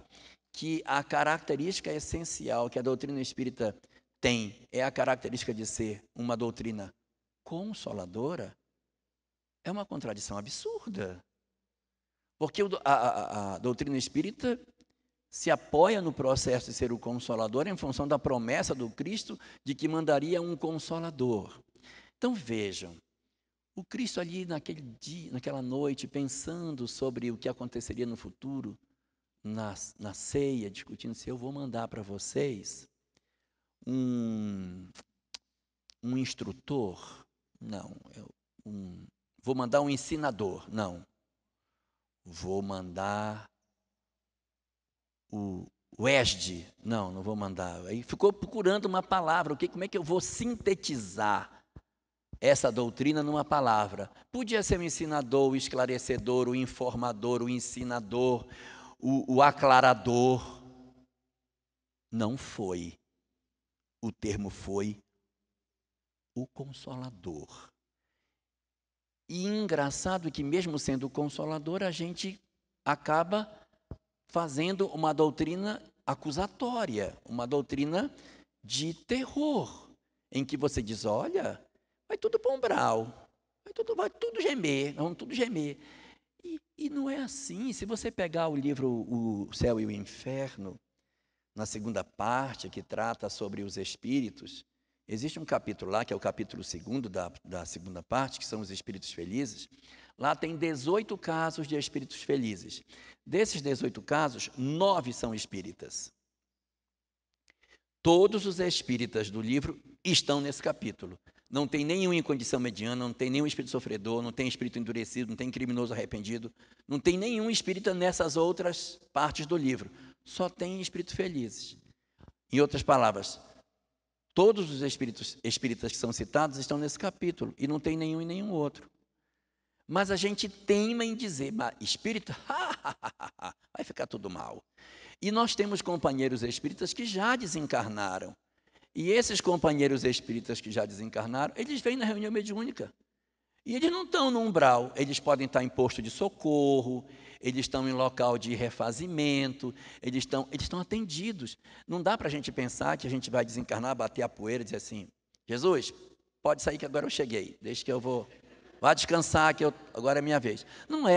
[SPEAKER 1] que a característica essencial que a doutrina espírita tem é a característica de ser uma doutrina consoladora, é uma contradição absurda. Porque a doutrina espírita se apoia no processo de ser o consolador em função da promessa do Cristo de que mandaria um consolador. Então vejam, o Cristo ali naquele dia, naquela noite, pensando sobre o que aconteceria no futuro, na ceia, discutindo se eu vou mandar para vocês um instrutor, não, vou mandar um ensinador, não, vou mandar o ESD, não vou mandar. Aí ficou procurando uma palavra, como é que eu vou sintetizar essa doutrina numa palavra? Podia ser o ensinador, o esclarecedor, o informador, o ensinador, o aclarador. Não foi. O termo foi o consolador. E engraçado que mesmo sendo o consolador, a gente acaba fazendo uma doutrina acusatória, uma doutrina de terror, em que você diz, olha, vai tudo para o umbral, vai tudo gemer, vamos tudo gemer. E não é assim. Se você pegar o livro O Céu e o Inferno, na segunda parte, que trata sobre os espíritos, existe um capítulo lá, que é o capítulo 2 da segunda parte, que são os espíritos felizes. Lá tem 18 casos de espíritos felizes. Desses 18 casos, 9 são espíritas. Todos os espíritas do livro estão nesse capítulo. Não tem nenhum em condição mediana, não tem nenhum espírito sofredor, não tem espírito endurecido, não tem criminoso arrependido, não tem nenhum espírita nessas outras partes do livro. Só tem espíritos felizes. Em outras palavras, todos os espíritas que são citados estão nesse capítulo, e não tem nenhum em nenhum outro. Mas a gente teima em dizer, espírita, vai ficar tudo mal. E nós temos companheiros espíritas que já desencarnaram. E esses companheiros espíritas que já desencarnaram, eles vêm na reunião mediúnica. E eles não estão no umbral, eles podem estar em posto de socorro, eles estão em local de refazimento, eles estão atendidos. Não dá para a gente pensar que a gente vai desencarnar, bater a poeira e dizer assim, Jesus, pode sair que agora eu cheguei, deixa que eu vou, vá descansar que agora é minha vez. Não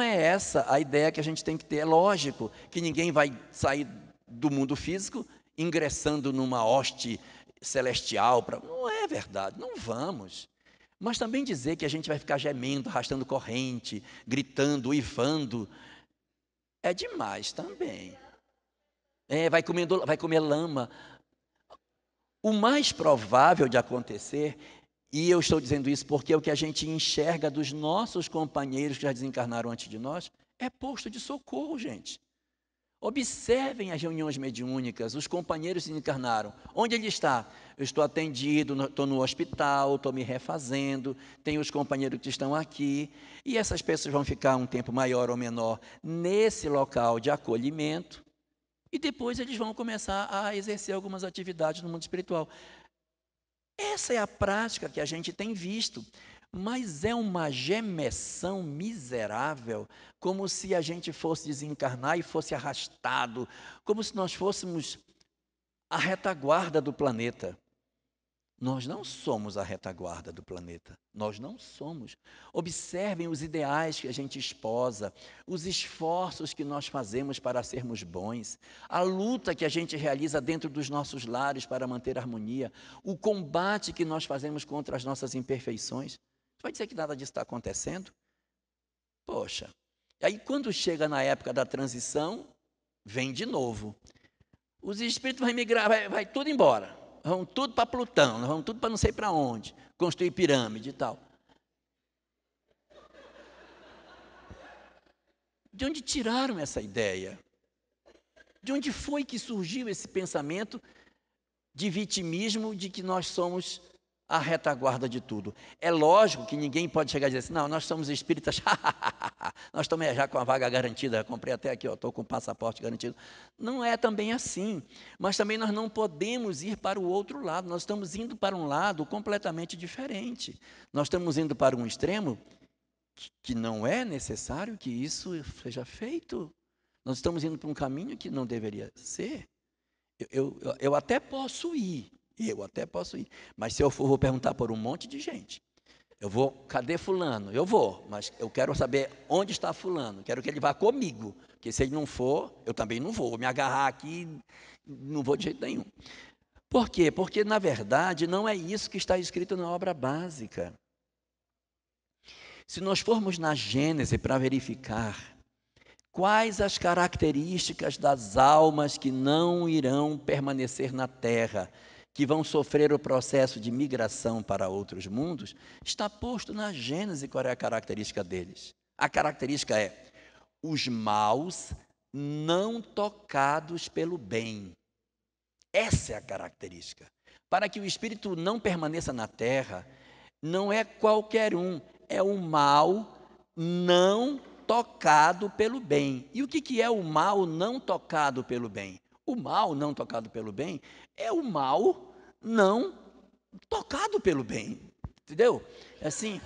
[SPEAKER 1] é essa a ideia que a gente tem que ter. É lógico que ninguém vai sair do mundo físico ingressando numa hoste celestial. Não é verdade, não vamos. Mas também dizer que a gente vai ficar gemendo, arrastando corrente, gritando, uivando, é demais também. Vai comer lama. O mais provável de acontecer, e eu estou dizendo isso porque é o que a gente enxerga dos nossos companheiros que já desencarnaram antes de nós, é posto de socorro, gente. Observem as reuniões mediúnicas, os companheiros se encarnaram. Onde ele está? Eu estou atendido, estou no hospital, estou me refazendo, tenho os companheiros que estão aqui, e essas pessoas vão ficar um tempo maior ou menor nesse local de acolhimento, e depois eles vão começar a exercer algumas atividades no mundo espiritual. Essa é a prática que a gente tem visto, mas é uma gemessão miserável, como se a gente fosse desencarnar e fosse arrastado, como se nós fôssemos a retaguarda do planeta. Nós não somos a retaguarda do planeta, nós não somos. Observem os ideais que a gente esposa, os esforços que nós fazemos para sermos bons, a luta que a gente realiza dentro dos nossos lares para manter a harmonia, o combate que nós fazemos contra as nossas imperfeições. Você vai dizer que nada disso está acontecendo? Poxa, e aí quando chega na época da transição, vem de novo. Os espíritos vão migrar, vai tudo embora. Vão tudo para Plutão, vão tudo para não sei para onde, construir pirâmide e tal. De onde tiraram essa ideia? De onde foi que surgiu esse pensamento de vitimismo, de que nós somos a retaguarda de tudo? É lógico que ninguém pode chegar e dizer assim, não, nós somos espíritas, nós estamos já com a vaga garantida, comprei até aqui, estou com o passaporte garantido. Não é também assim, mas também nós não podemos ir para o outro lado, nós estamos indo para um lado completamente diferente. Nós estamos indo para um extremo que não é necessário que isso seja feito. Nós estamos indo para um caminho que não deveria ser. Eu até posso ir, mas se eu for, vou perguntar por um monte de gente. Eu vou, cadê fulano? Eu vou, mas eu quero saber onde está fulano, quero que ele vá comigo, porque se ele não for, eu também não vou me agarrar aqui, não vou de jeito nenhum. Por quê? Porque, na verdade, não é isso que está escrito na obra básica. Se nós formos na Gênese para verificar quais as características das almas que não irão permanecer na Terra, que vão sofrer o processo de migração para outros mundos, está posto na Gênese qual é a característica deles. A característica é os maus não tocados pelo bem. Essa é a característica. Para que o espírito não permaneça na Terra, não é qualquer um, é o mal não tocado pelo bem. E o que é o mal não tocado pelo bem? O mal não tocado pelo bem é o mal não tocado pelo bem. Entendeu? Assim,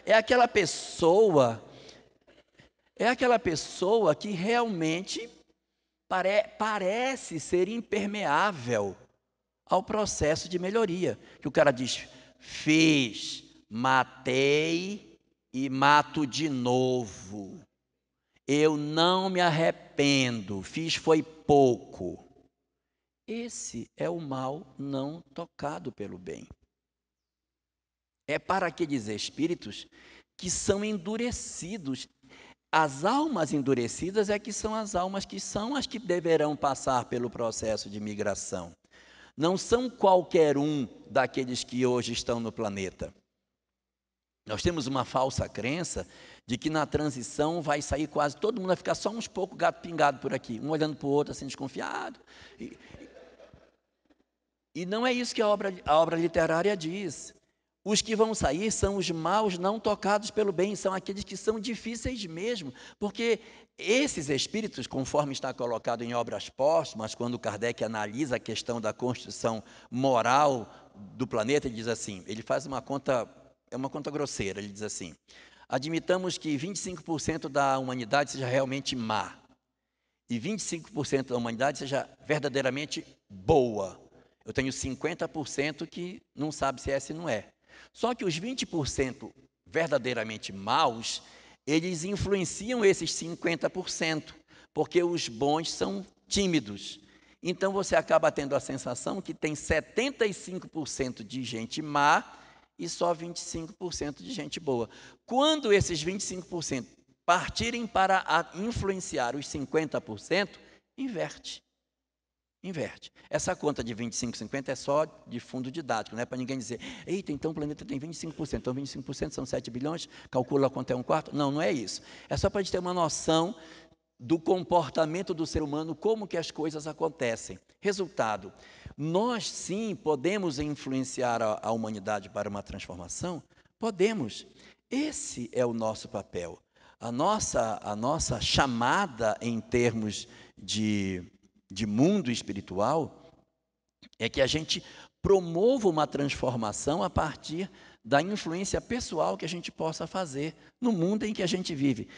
[SPEAKER 1] é aquela pessoa que realmente parece ser impermeável ao processo de melhoria. Que o cara diz, fiz, matei e mato de novo. Eu não me arrependo, fiz foi pouco. Esse é o mal não tocado pelo bem. É para aqueles espíritos que são endurecidos. As almas endurecidas é que são as almas que deverão passar pelo processo de migração. Não são qualquer um daqueles que hoje estão no planeta. Nós temos uma falsa crença de que na transição vai sair quase todo mundo, vai ficar só uns poucos gato pingado por aqui, um olhando para o outro assim desconfiado. E não é isso que a obra literária diz. Os que vão sair são os maus não tocados pelo bem, são aqueles que são difíceis mesmo, porque esses espíritos, conforme está colocado em obras póstumas, quando Kardec analisa a questão da construção moral do planeta, ele diz assim, ele faz uma conta, é uma conta grosseira, ele diz assim, admitamos que 25% da humanidade seja realmente má, e 25% da humanidade seja verdadeiramente boa. Eu tenho 50% que não sabe se é se não é. Só que os 20% verdadeiramente maus, eles influenciam esses 50%, porque os bons são tímidos. Então você acaba tendo a sensação que tem 75% de gente má e só 25% de gente boa. Quando esses 25% partirem para influenciar os 50%, inverte. Essa conta de 25, 50 é só de fundo didático, não é para ninguém dizer, eita, então o planeta tem 25%, então 25% são 7 bilhões, calcula quanto é um quarto. Não, não é isso. É só para a gente ter uma noção do comportamento do ser humano, como que as coisas acontecem. Resultado, nós sim podemos influenciar a humanidade para uma transformação? Podemos. Esse é o nosso papel. A nossa chamada em termos de mundo espiritual é que a gente promova uma transformação a partir da influência pessoal que a gente possa fazer no mundo em que a gente vive.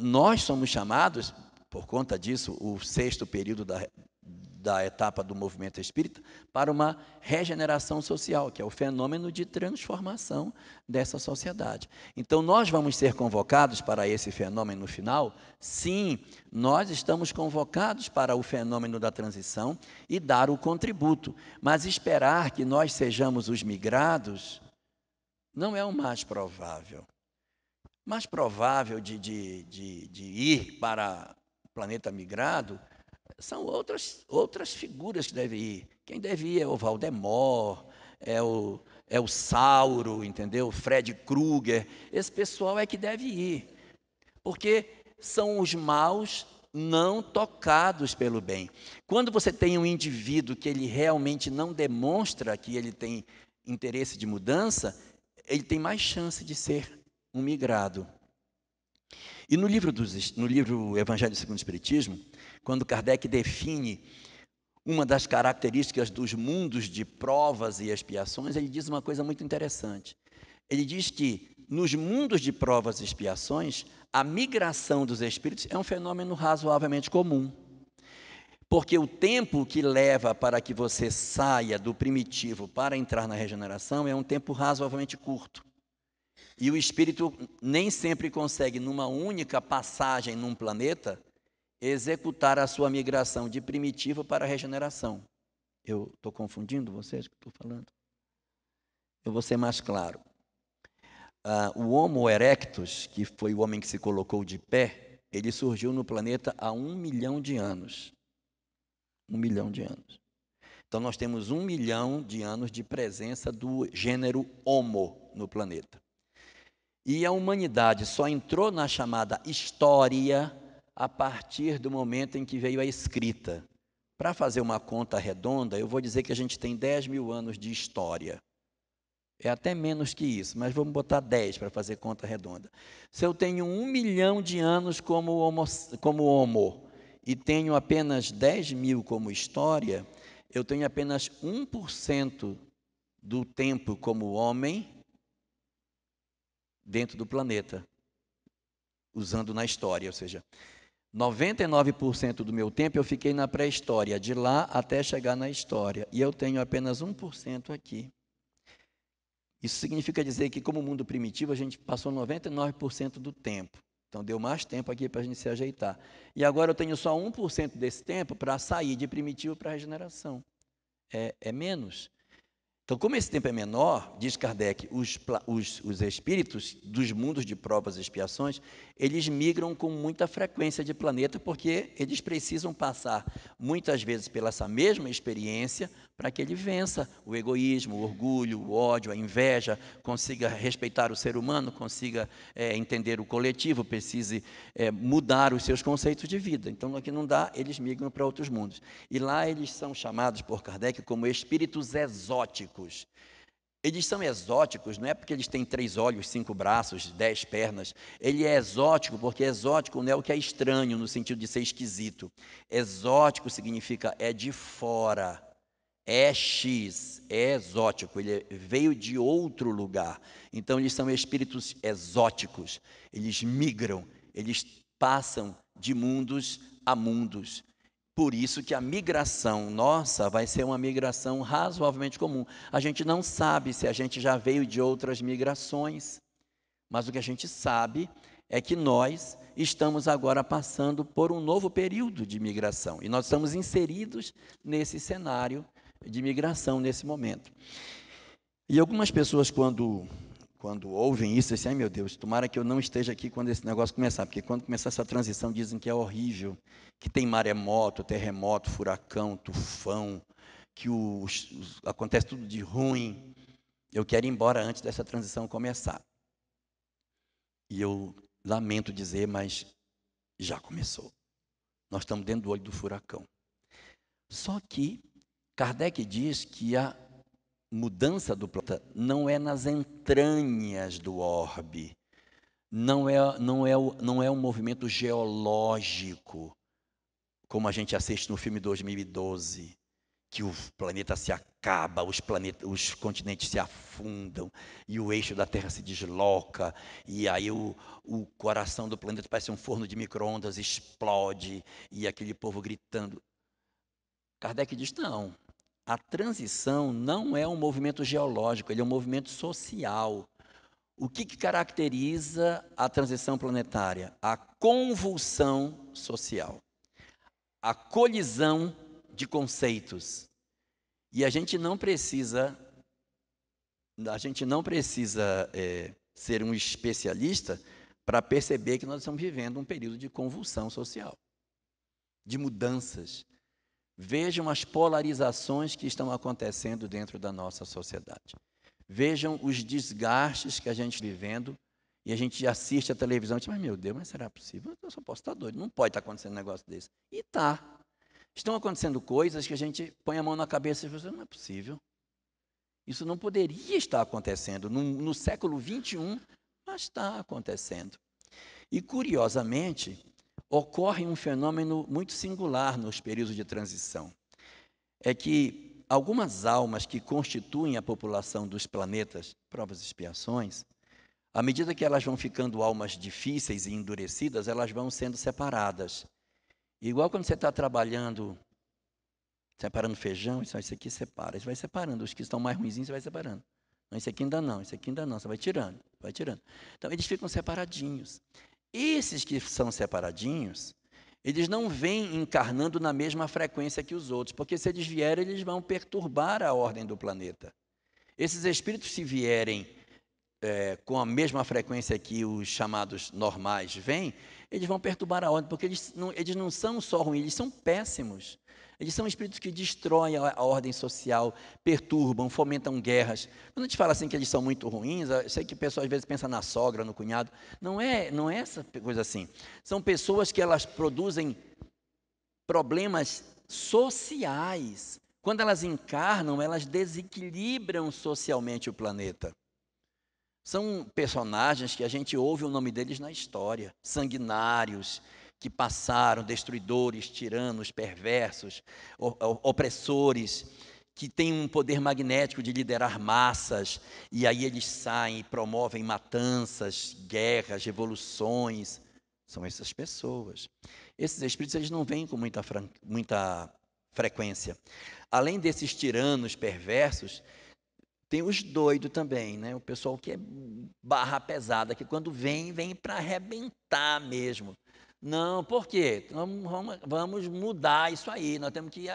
[SPEAKER 1] Nós somos chamados, por conta disso, o 6º período da etapa do movimento espírita, para uma regeneração social, que é o fenômeno de transformação dessa sociedade. Então, nós vamos ser convocados para esse fenômeno final? Sim, nós estamos convocados para o fenômeno da transição e dar o contributo, mas esperar que nós sejamos os migrados não é o mais provável. Mais provável de ir para o planeta migrado são outras figuras que devem ir. Quem deve ir é o Valdemar, é o Sauro, entendeu? O Fred Krueger. Esse pessoal é que deve ir, porque são os maus não tocados pelo bem. Quando você tem um indivíduo que ele realmente não demonstra que ele tem interesse de mudança, ele tem mais chance de ser um migrado. E no livro Evangelho segundo o Espiritismo, quando Kardec define uma das características dos mundos de provas e expiações, ele diz uma coisa muito interessante. Ele diz que nos mundos de provas e expiações, a migração dos espíritos é um fenômeno razoavelmente comum. Porque o tempo que leva para que você saia do primitivo para entrar na regeneração é um tempo razoavelmente curto. E o espírito nem sempre consegue, numa única passagem num planeta, executar a sua migração de primitivo para a regeneração. Eu estou confundindo vocês que estou falando? Eu vou ser mais claro. O Homo erectus, que foi o homem que se colocou de pé, ele surgiu no planeta há 1 milhão de anos. 1 milhão de anos. Então, nós temos 1 milhão de anos de presença do gênero Homo no planeta. E a humanidade só entrou na chamada história a partir do momento em que veio a escrita. Para fazer uma conta redonda, eu vou dizer que a gente tem 10 mil anos de história. É até menos que isso, mas vamos botar 10 para fazer conta redonda. Se eu tenho 1 milhão de anos como homo e tenho apenas 10 mil como história, eu tenho apenas 1% do tempo como homem dentro do planeta, usando na história, ou seja, 99% do meu tempo eu fiquei na pré-história, de lá até chegar na história, e eu tenho apenas 1% aqui. Isso significa dizer que, como mundo primitivo, a gente passou 99% do tempo. Então, deu mais tempo aqui para a gente se ajeitar. E agora eu tenho só 1% desse tempo para sair de primitivo para a regeneração. É menos. Então, como esse tempo é menor, diz Kardec, os espíritos dos mundos de provas e expiações, eles migram com muita frequência de planeta, porque eles precisam passar, muitas vezes, pela essa mesma experiência, para que ele vença o egoísmo, o orgulho, o ódio, a inveja, consiga respeitar o ser humano, consiga entender o coletivo, precise mudar os seus conceitos de vida. Então, aqui não dá, eles migram para outros mundos. E lá eles são chamados por Kardec como espíritos exóticos. Eles são exóticos, não é porque eles têm 3 olhos, 5 braços, 10 pernas. Ele é exótico porque exótico não é o que é estranho, no sentido de ser esquisito. Exótico significa é de fora, é X, é exótico, ele veio de outro lugar. Então, eles são espíritos exóticos, eles migram, eles passam de mundos a mundos. Por isso que a migração nossa vai ser uma migração razoavelmente comum. A gente não sabe se a gente já veio de outras migrações, mas o que a gente sabe é que nós estamos agora passando por um novo período de migração, e nós estamos inseridos nesse cenário de migração nesse momento. E algumas pessoas, quando ouvem isso, dizem, ai meu Deus, tomara que eu não esteja aqui quando esse negócio começar, porque quando começar essa transição dizem que é horrível, que tem maremoto, terremoto, furacão, tufão, que acontece tudo de ruim. Eu quero ir embora antes dessa transição começar. E eu lamento dizer, mas já começou. Nós estamos dentro do olho do furacão. Só que Kardec diz que a mudança do planeta não é nas entranhas do orbe, não é um movimento geológico, como a gente assiste no filme 2012, que o planeta se acaba, os continentes se afundam, e o eixo da Terra se desloca, e aí o coração do planeta parece um forno de micro-ondas, explode, e aquele povo gritando. Kardec diz, não, a transição não é um movimento geológico, ele é um movimento social. O que caracteriza a transição planetária? A convulsão social, a colisão de conceitos. E a gente não precisa ser um especialista para perceber que nós estamos vivendo um período de convulsão social, de mudanças. Vejam as polarizações que estão acontecendo dentro da nossa sociedade. Vejam os desgastes que a gente está vivendo, e a gente assiste a televisão e diz, mas meu Deus, mas será possível? Eu só posso estar doido, não pode estar acontecendo um negócio desse. E está. Estão acontecendo coisas que a gente põe a mão na cabeça e fala, não é possível. Isso não poderia estar acontecendo no século XXI, mas está acontecendo. E, curiosamente, ocorre um fenômeno muito singular nos períodos de transição. É que algumas almas que constituem a população dos planetas, provas e expiações, à medida que elas vão ficando almas difíceis e endurecidas, elas vão sendo separadas. Igual quando você está trabalhando, separando feijão, isso aqui separa. Você vai separando. Os que estão mais ruinzinhos, você vai separando. Não, esse aqui ainda não, esse aqui ainda não. Você vai tirando, vai tirando. Então, eles ficam separadinhos. Esses que são separadinhos, eles não vêm encarnando na mesma frequência que os outros, porque se eles vierem, eles vão perturbar a ordem do planeta. Esses espíritos, se vierem com a mesma frequência que os chamados normais vêm, eles vão perturbar a ordem, porque eles não são só ruins, eles são péssimos. Eles são espíritos que destroem a ordem social, perturbam, fomentam guerras. Quando a gente fala assim que eles são muito ruins, eu sei que o pessoal às vezes pensa na sogra, no cunhado. Não é essa coisa assim. São pessoas que elas produzem problemas sociais. Quando elas encarnam, elas desequilibram socialmente o planeta. São personagens que a gente ouve o nome deles na história, sanguinários, que passaram, destruidores, tiranos, perversos, opressores, que têm um poder magnético de liderar massas, e aí eles saem e promovem matanças, guerras, revoluções. São essas pessoas. Esses espíritos eles não vêm com muita frequência. Além desses tiranos perversos, tem os doidos também, né? O pessoal que é barra pesada, que quando vem para arrebentar mesmo. Não, por quê? Vamos mudar isso aí, nós temos que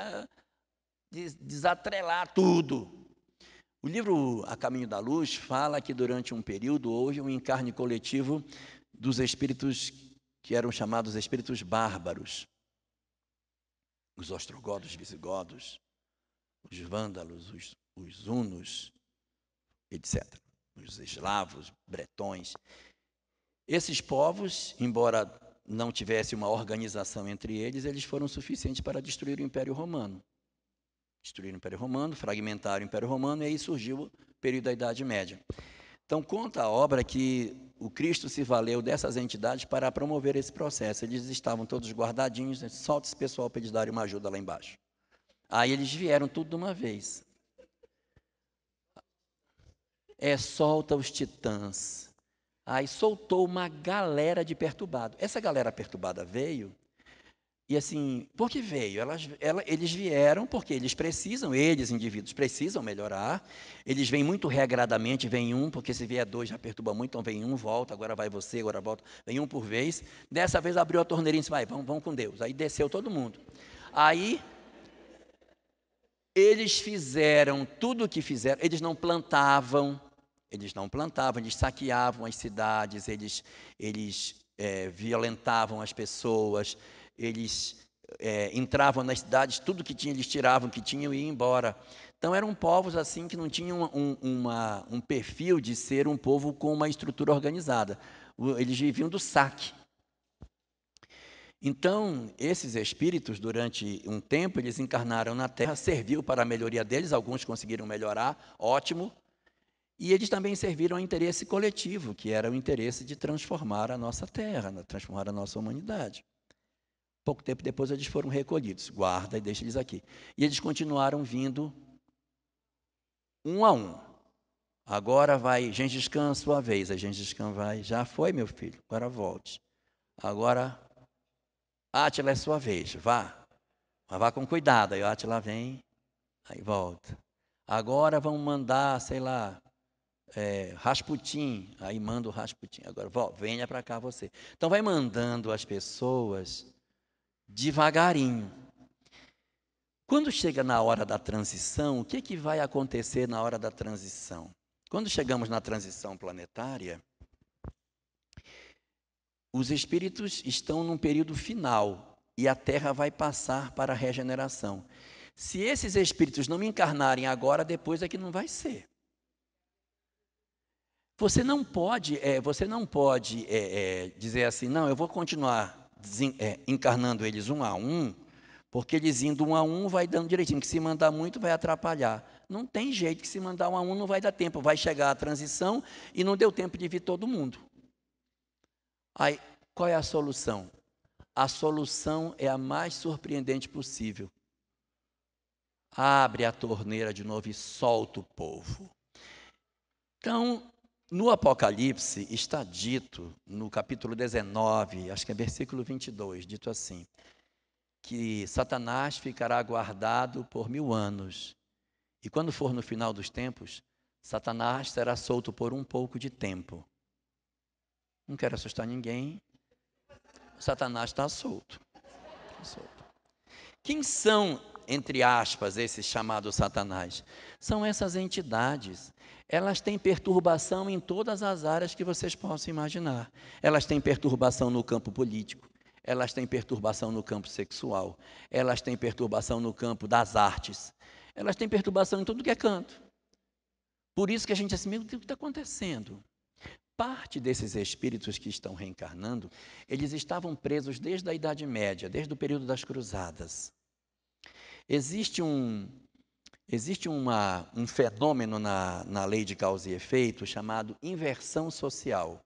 [SPEAKER 1] desatrelar tudo. O livro A Caminho da Luz fala que durante um período houve um encarne coletivo dos espíritos que eram chamados espíritos bárbaros. Os ostrogodos, visigodos, os vândalos, os hunos, etc. Os eslavos, bretões. Esses povos, embora não tivesse uma organização entre eles, eles foram suficientes para destruir o Império Romano. Destruíram o Império Romano, fragmentaram o Império Romano, e aí surgiu o período da Idade Média. Então, conta a obra que o Cristo se valeu dessas entidades para promover esse processo. Eles estavam todos guardadinhos, solta esse pessoal para eles darem uma ajuda lá embaixo. Aí eles vieram tudo de uma vez. Solta os titãs. Aí soltou uma galera de perturbado. Essa galera perturbada veio, e assim, por que veio? Eles vieram porque eles, indivíduos, precisam melhorar. Eles vêm muito regradamente, vem um, porque se vier dois já perturba muito, então vem um, volta, agora vai você, agora volta, vem um por vez. Dessa vez abriu a torneirinha e disse, vai, vamos com Deus. Aí desceu todo mundo. Aí eles fizeram tudo o que fizeram, eles não plantavam, eles saqueavam as cidades, eles violentavam as pessoas, eles entravam nas cidades, tudo que tinha eles tiravam, que tinham e iam embora. Então eram povos assim que não tinham um perfil de ser um povo com uma estrutura organizada. Eles viviam do saque. Então, esses espíritos, durante um tempo, eles encarnaram na Terra, serviu para a melhoria deles, alguns conseguiram melhorar, ótimo, e eles também serviram ao interesse coletivo, que era o interesse de transformar a nossa Terra, transformar a nossa humanidade. Pouco tempo depois, eles foram recolhidos, guarda e deixa eles aqui. E eles continuaram vindo um a um. Agora vai Gengis Khan, sua vez. A Gengis Khan vai, já foi, meu filho, agora volte. Agora, Átila é sua vez, vá. Mas vá com cuidado. Aí o Átila vem, aí volta. Agora vamos mandar, sei lá, Rasputin. Aí manda o Rasputin. Agora, venha para cá você. Então vai mandando as pessoas devagarinho. Quando chega na hora da transição, o que vai acontecer na hora da transição? Quando chegamos na transição planetária, os espíritos estão num período final e a Terra vai passar para a regeneração. Se esses espíritos não encarnarem agora, depois é que não vai ser. Você não pode dizer assim, não, eu vou continuar encarnando eles um a um, porque eles indo um a um vai dando direitinho, que se mandar muito vai atrapalhar. Não tem jeito, que se mandar um a um não vai dar tempo, vai chegar a transição e não deu tempo de vir todo mundo. Aí, qual é a solução? A solução é a mais surpreendente possível. Abre a torneira de novo e solta o povo. Então, no Apocalipse está dito, no capítulo 19, acho que é versículo 22, dito assim, que Satanás ficará guardado por 1000 anos. E quando for no final dos tempos, Satanás será solto por um pouco de tempo. Não quero assustar ninguém. Satanás está solto. Quem são, entre aspas, esses chamados Satanás? São essas entidades. Elas têm perturbação em todas as áreas que vocês possam imaginar. Elas têm perturbação no campo político, elas têm perturbação no campo sexual, elas têm perturbação no campo das artes, elas têm perturbação em tudo que é canto. Por isso que a gente diz assim, meu Deus, o que está acontecendo? Parte desses espíritos que estão reencarnando, eles estavam presos desde a Idade Média, desde o período das Cruzadas. Existe um fenômeno na lei de causa e efeito chamado inversão social.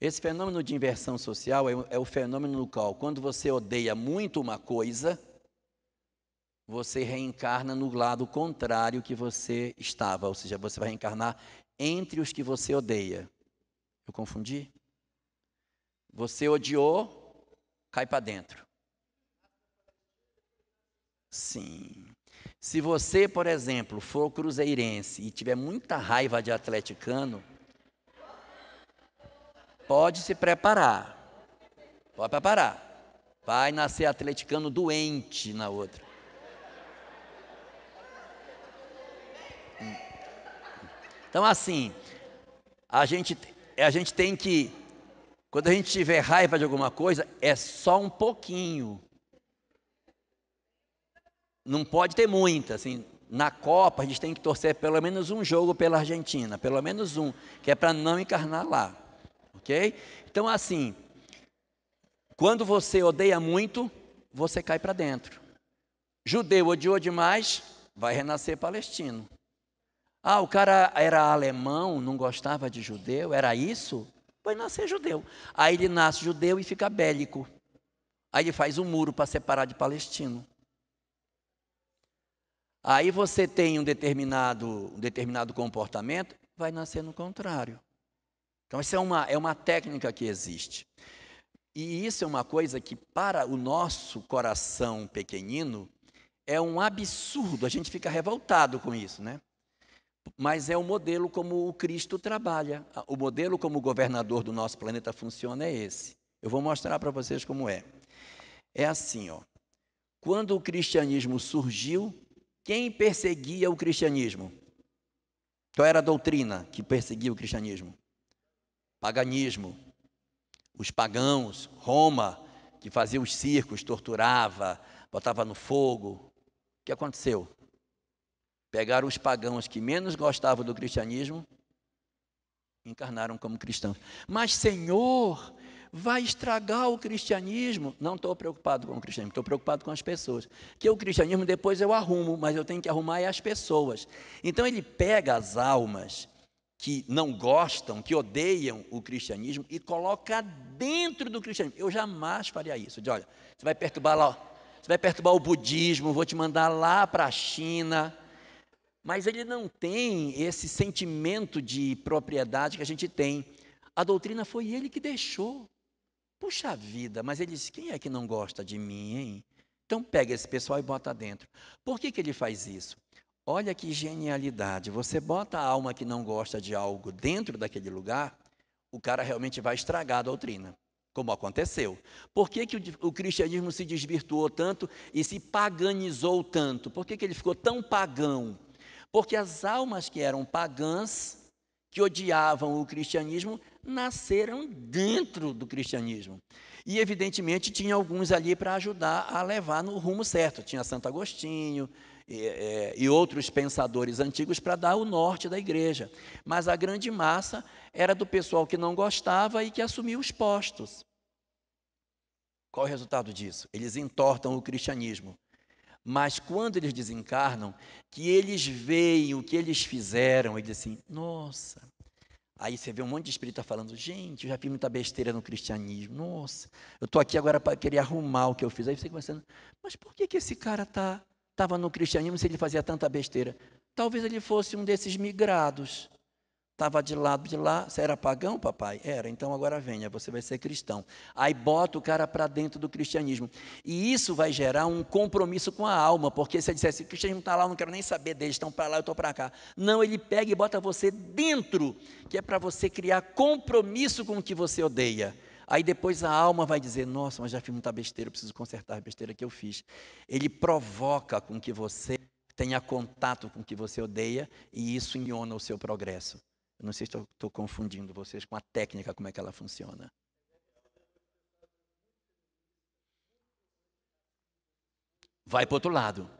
[SPEAKER 1] Esse fenômeno de inversão social é o fenômeno no qual, quando você odeia muito uma coisa, você reencarna no lado contrário que você estava, ou seja, você vai reencarnar entre os que você odeia. Eu confundi? Você odiou, cai para dentro. Sim. Se você, por exemplo, for cruzeirense e tiver muita raiva de atleticano, pode se preparar. Pode preparar. Vai nascer atleticano doente na outra. Então, assim, a gente tem que, quando a gente tiver raiva de alguma coisa, é só um pouquinho. Não pode ter muita, assim. Na Copa, a gente tem que torcer pelo menos um jogo pela Argentina, pelo menos um, que é para não encarnar lá, ok? Então, assim, quando você odeia muito, você cai para dentro. Judeu odiou demais, vai renascer palestino. Ah, o cara era alemão, não gostava de judeu, era isso? Vai nascer judeu. Aí ele nasce judeu e fica bélico. Aí ele faz um muro para separar de palestino. Aí você tem um determinado comportamento, vai nascer no contrário. Então, essa é uma técnica que existe. E isso é uma coisa que, para o nosso coração pequenino, é um absurdo. A gente fica revoltado com isso, né? Mas é o modelo como o Cristo trabalha. O modelo como o governador do nosso planeta funciona é esse. Eu vou mostrar para vocês como é. É assim, ó. Quando o cristianismo surgiu, quem perseguia o cristianismo? Qual era a doutrina que perseguia o cristianismo? Paganismo. Os pagãos, Roma, que fazia os circos, torturava, botava no fogo. O que aconteceu? Pegaram os pagãos que menos gostavam do cristianismo, encarnaram como cristãos. Mas, Senhor, vai estragar o cristianismo. Não estou preocupado com o cristianismo, estou preocupado com as pessoas. Que o cristianismo depois eu arrumo, mas eu tenho que arrumar as pessoas. Então ele pega as almas que não gostam, que odeiam o cristianismo e coloca dentro do cristianismo. Eu jamais faria isso. De, olha, você vai perturbar lá, você vai perturbar o budismo, vou te mandar lá para a China. Mas ele não tem esse sentimento de propriedade que a gente tem. A doutrina foi ele que deixou. Puxa vida, mas ele disse, quem é que não gosta de mim, hein? Então pega esse pessoal e bota dentro. Por que ele faz isso? Olha que genialidade, você bota a alma que não gosta de algo dentro daquele lugar, o cara realmente vai estragar a doutrina, como aconteceu. Por que o cristianismo se desvirtuou tanto e se paganizou tanto? Por que ele ficou tão pagão? Porque as almas que eram pagãs, que odiavam o cristianismo, nasceram dentro do cristianismo. E, evidentemente, tinha alguns ali para ajudar a levar no rumo certo. Tinha Santo Agostinho e outros pensadores antigos para dar o norte da igreja. Mas a grande massa era do pessoal que não gostava e que assumia os postos. Qual é o resultado disso? Eles entortam o cristianismo. Mas quando eles desencarnam, que eles veem o que eles fizeram, e dizem assim, nossa. Aí você vê um monte de espírita falando, gente, eu já fiz muita besteira no cristianismo, nossa, eu estou aqui agora para querer arrumar o que eu fiz. Aí você começando, mas por que esse cara estava no cristianismo se ele fazia tanta besteira? Talvez ele fosse um desses migrados. Estava de lado de lá, você era pagão, papai? Era, então agora venha, você vai ser cristão. Aí bota o cara para dentro do cristianismo. E isso vai gerar um compromisso com a alma, porque se ele dissesse, o cristianismo está lá, eu não quero nem saber deles, estão para lá, eu estou para cá. Não, ele pega e bota você dentro, que é para você criar compromisso com o que você odeia. Aí depois a alma vai dizer, nossa, mas já fiz muita besteira, eu preciso consertar a besteira que eu fiz. Ele provoca com que você tenha contato com o que você odeia, e isso iona o seu progresso. Eu não sei se estou confundindo vocês com a técnica, como é que ela funciona. Vai para o outro lado.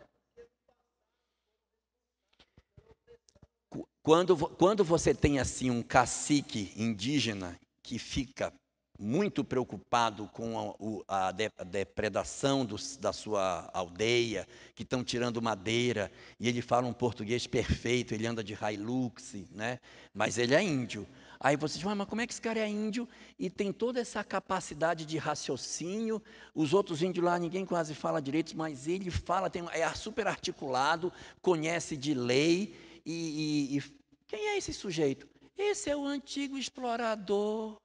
[SPEAKER 1] Quando você tem assim um cacique indígena que fica muito preocupado com a depredação da sua aldeia, que estão tirando madeira, e ele fala um português perfeito, ele anda de Hilux, né? Mas ele é índio. Aí você diz, mas como é que esse cara é índio e tem toda essa capacidade de raciocínio? Os outros índios lá, ninguém quase fala direito, mas ele fala, é super articulado, conhece de lei, e quem é esse sujeito? Esse é o antigo explorador.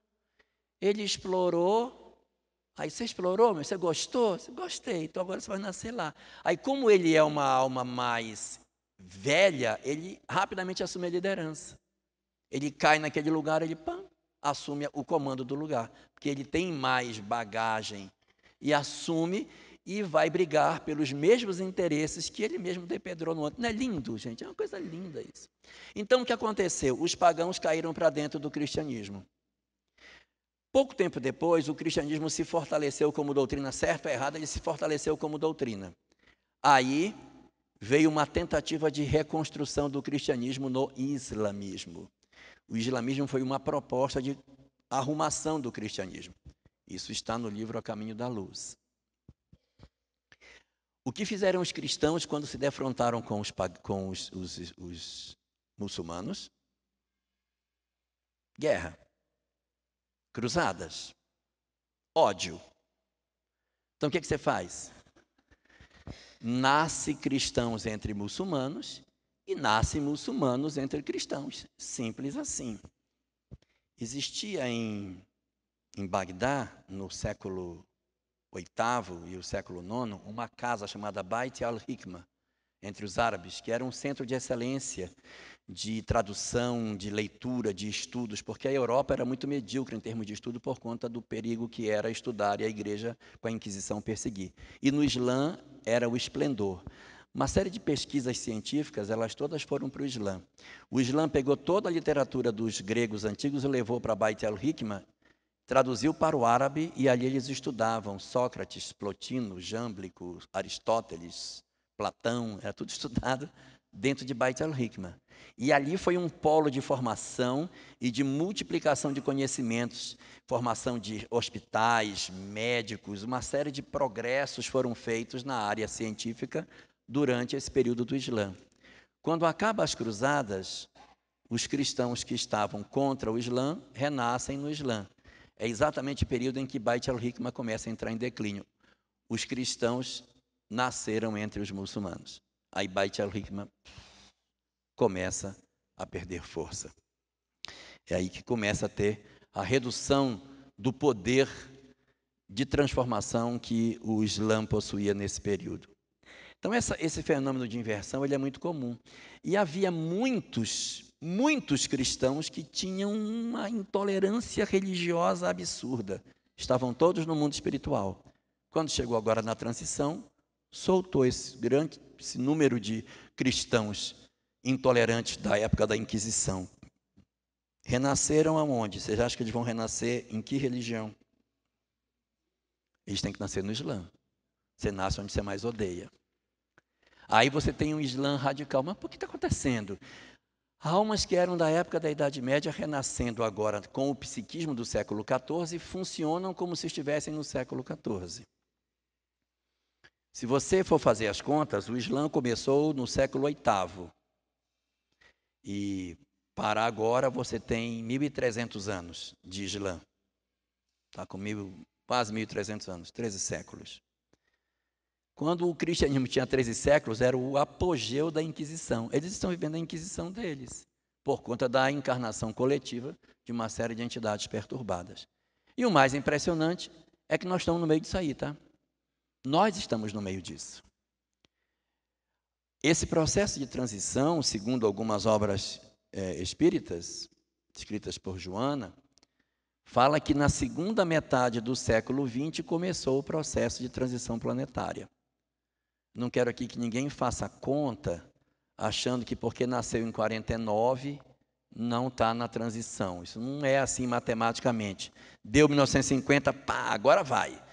[SPEAKER 1] Ele explorou, aí você explorou, mas você gostou? Gostei, então agora você vai nascer lá. Aí como ele é uma alma mais velha, ele rapidamente assume a liderança. Ele cai naquele lugar, ele assume o comando do lugar, porque ele tem mais bagagem e assume e vai brigar pelos mesmos interesses que ele mesmo depedrou no outro. Não é lindo, gente? É uma coisa linda isso. Então, o que aconteceu? Os pagãos caíram para dentro do cristianismo. Pouco tempo depois, o cristianismo se fortaleceu como doutrina, certo ou errado, ele se fortaleceu como doutrina. Aí veio uma tentativa de reconstrução do cristianismo no islamismo. O islamismo foi uma proposta de arrumação do cristianismo. Isso está no livro A Caminho da Luz. O que fizeram os cristãos quando se defrontaram com os muçulmanos? Guerra, cruzadas, ódio. Então o que você faz? Nasce cristãos entre muçulmanos e nasce muçulmanos entre cristãos. Simples assim. Existia em Bagdá, no século VIII e o século IX, uma casa chamada Bait al-Hikmah, entre os árabes, que era um centro de excelência de tradução, de leitura, de estudos, porque a Europa era muito medíocre em termos de estudo por conta do perigo que era estudar e a igreja com a Inquisição perseguir. E no Islã era o esplendor. Uma série de pesquisas científicas, elas todas foram para o Islã. O Islã pegou toda a literatura dos gregos antigos e levou para Bait al-Hikmah, traduziu para o árabe e ali eles estudavam Sócrates, Plotino, Jâmblico, Aristóteles, Platão, era tudo estudado dentro de Beit al-Hikma. E ali foi um polo de formação e de multiplicação de conhecimentos, formação de hospitais, médicos, uma série de progressos foram feitos na área científica durante esse período do Islã. Quando acabam as cruzadas, os cristãos que estavam contra o Islã renascem no Islã. É exatamente o período em que Beit al-Hikma começa a entrar em declínio. Os cristãos nasceram entre os muçulmanos. Aí Beit al-Hikma começa a perder força. É aí que começa a ter a redução do poder de transformação que o Islã possuía nesse período. Então, esse fenômeno de inversão ele é muito comum. E havia muitos cristãos que tinham uma intolerância religiosa absurda. Estavam todos no mundo espiritual. Quando chegou agora na transição, soltou esse número de cristãos intolerantes da época da Inquisição. Renasceram aonde? Vocês acham que eles vão renascer em que religião? Eles têm que nascer no Islã. Você nasce onde você mais odeia. Aí você tem um Islã radical. Mas por que está acontecendo? Almas que eram da época da Idade Média, renascendo agora com o psiquismo do século XIV, funcionam como se estivessem no século XIV. Se você for fazer as contas, o Islã começou no século VIII. E para agora você tem 1.300 anos de Islã. Está com quase 1.300 anos, 13 séculos. Quando o cristianismo tinha 13 séculos, era o apogeu da Inquisição. Eles estão vivendo a Inquisição deles, por conta da encarnação coletiva de uma série de entidades perturbadas. E o mais impressionante é que nós estamos no meio disso aí, tá? Nós estamos no meio disso. Esse processo de transição, segundo algumas obras espíritas, escritas por Joana, fala que na segunda metade do século XX começou o processo de transição planetária. Não quero aqui que ninguém faça conta achando que porque nasceu em 49 não está na transição. Isso não é assim matematicamente. Deu 1950, pá, agora vai.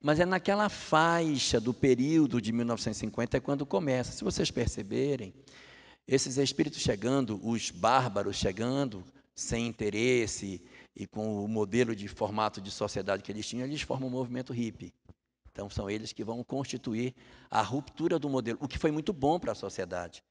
[SPEAKER 1] Mas é naquela faixa do período de 1950 é quando começa. Se vocês perceberem, esses espíritos chegando, os bárbaros chegando, sem interesse e com o modelo de formato de sociedade que eles tinham, eles formam um movimento hippie. Então, são eles que vão constituir a ruptura do modelo, o que foi muito bom para a sociedade.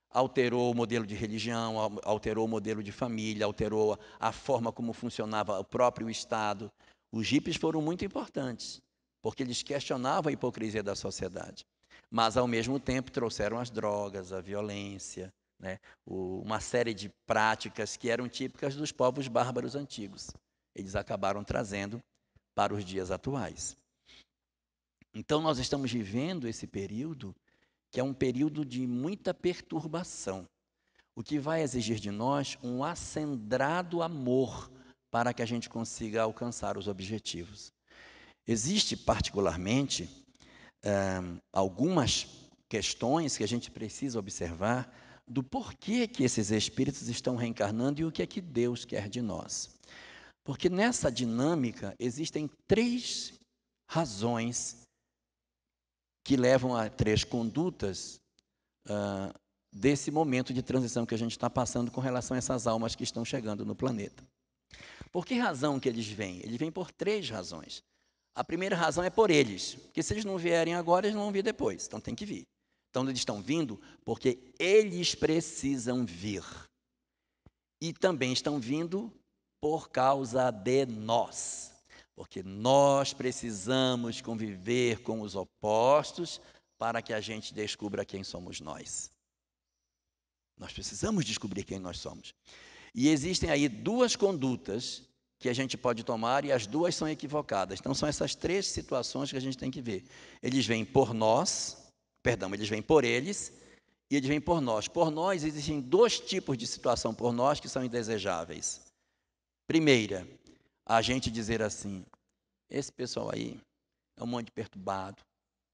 [SPEAKER 1] Alterou o modelo de religião, alterou o modelo de família, alterou a forma como funcionava o próprio Estado. Os hippies foram muito importantes, porque eles questionavam a hipocrisia da sociedade. Mas, ao mesmo tempo, trouxeram as drogas, a violência, né? Uma série de práticas que eram típicas dos povos bárbaros antigos. Eles acabaram trazendo para os dias atuais. Então, nós estamos vivendo esse período, que é um período de muita perturbação, o que vai exigir de nós um acendrado amor para que a gente consiga alcançar os objetivos. Existe, particularmente, algumas questões que a gente precisa observar do porquê que esses espíritos estão reencarnando e o que é que Deus quer de nós. Porque nessa dinâmica existem 3 razões que levam a 3 condutas desse momento de transição que a gente está passando com relação a essas almas que estão chegando no planeta. Por que razão que eles vêm? Eles vêm por 3 razões. A primeira razão é por eles, porque se eles não vierem agora, eles não vão vir depois, então tem que vir. Então eles estão vindo porque eles precisam vir. E também estão vindo por causa de nós, porque nós precisamos conviver com os opostos para que a gente descubra quem somos nós. Nós precisamos descobrir quem nós somos. E existem aí 2 condutas que a gente pode tomar e as 2 são equivocadas. Então, são essas 3 situações que a gente tem que ver. Eles vêm por nós, eles vêm por eles e eles vêm por nós. Por nós, existem 2 tipos de situação por nós que são indesejáveis. Primeira, a gente dizer assim, esse pessoal aí é um monte de perturbado,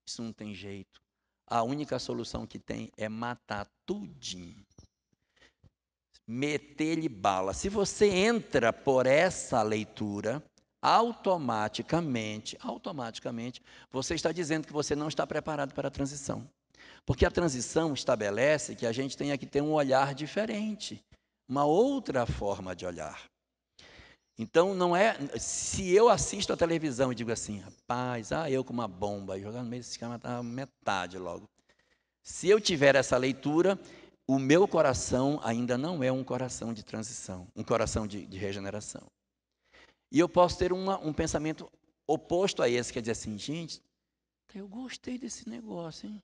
[SPEAKER 1] isso não tem jeito. A única solução que tem é matar tudinho. Meter-lhe bala. Se você entra por essa leitura, automaticamente, você está dizendo que você não está preparado para a transição. Porque a transição estabelece que a gente tenha que ter um olhar diferente, uma outra forma de olhar. Então, não é. Se eu assisto a televisão e digo assim, rapaz, eu com uma bomba, jogar no meio desse cara, matar metade logo. Se eu tiver essa leitura, o meu coração ainda não é um coração de transição, um coração de regeneração. E eu posso ter um pensamento oposto a esse, quer dizer assim, gente, eu gostei desse negócio, hein?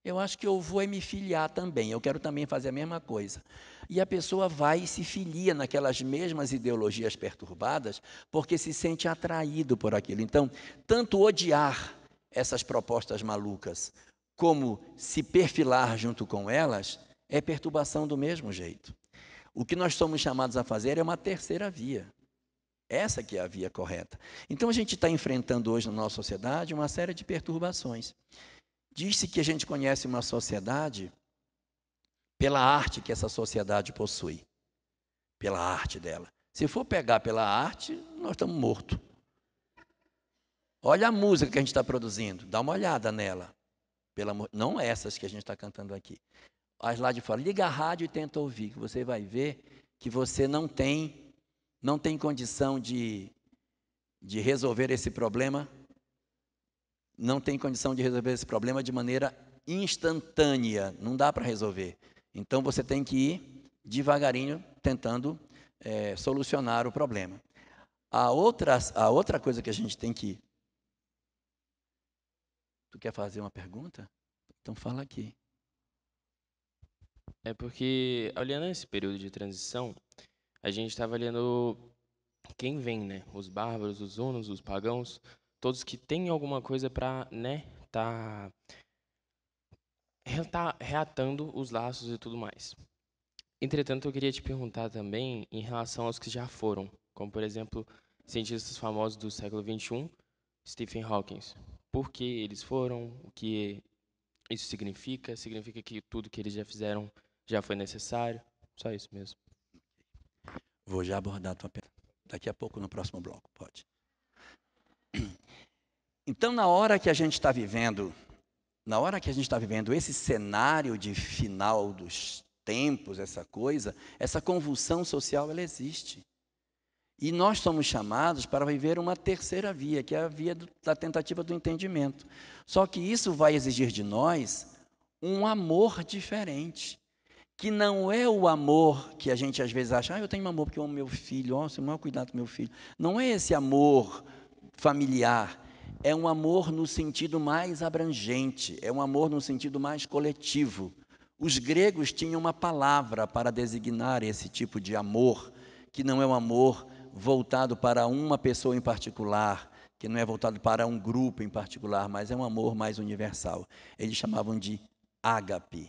[SPEAKER 1] Eu acho que eu vou me filiar também, eu quero também fazer a mesma coisa. E a pessoa vai e se filia naquelas mesmas ideologias perturbadas, porque se sente atraído por aquilo. Então, tanto odiar essas propostas malucas, como se perfilar junto com elas, é perturbação do mesmo jeito. O que nós somos chamados a fazer é uma terceira via. Essa que é a via correta. Então, a gente está enfrentando hoje na nossa sociedade uma série de perturbações. Diz-se que a gente conhece uma sociedade pela arte que essa sociedade possui, pela arte dela. Se for pegar pela arte, nós estamos mortos. Olha a música que a gente está produzindo, dá uma olhada nela. Não essas que a gente está cantando aqui. As lá de fora, liga a rádio e tenta ouvir, que você vai ver que você não tem condição de resolver esse problema. Não tem condição de resolver esse problema de maneira instantânea, não dá para resolver. Então, você tem que ir devagarinho tentando solucionar o problema. A outra coisa que a gente tem que... Tu quer fazer uma pergunta? Então, fala aqui.
[SPEAKER 2] É porque, olhando esse período de transição, a gente estava olhando quem vem, né? Os bárbaros, os hunos, os pagãos, todos que têm alguma coisa para, né, tá reatando os laços e tudo mais. Entretanto, eu queria te perguntar também em relação aos que já foram, como, por exemplo, cientistas famosos do século XXI, Stephen Hawking. Por que eles foram? O que isso significa? Significa que tudo que eles já fizeram já foi necessário? Só isso mesmo.
[SPEAKER 1] Vou já abordar a tua pergunta. Daqui a pouco, no próximo bloco, pode. Então, na hora que a gente está vivendo esse cenário de final dos tempos, essa convulsão social, ela existe. E nós somos chamados para viver uma terceira via, que é a via da tentativa do entendimento. Só que isso vai exigir de nós um amor diferente, que não é o amor que a gente às vezes acha, eu tenho amor porque eu amo meu filho, eu tenho o maior cuidado com meu filho. Não é esse amor familiar, é um amor no sentido mais abrangente, é um amor no sentido mais coletivo. Os gregos tinham uma palavra para designar esse tipo de amor, que não é um amor voltado para uma pessoa em particular, que não é voltado para um grupo em particular, mas é um amor mais universal. Eles chamavam de ágape.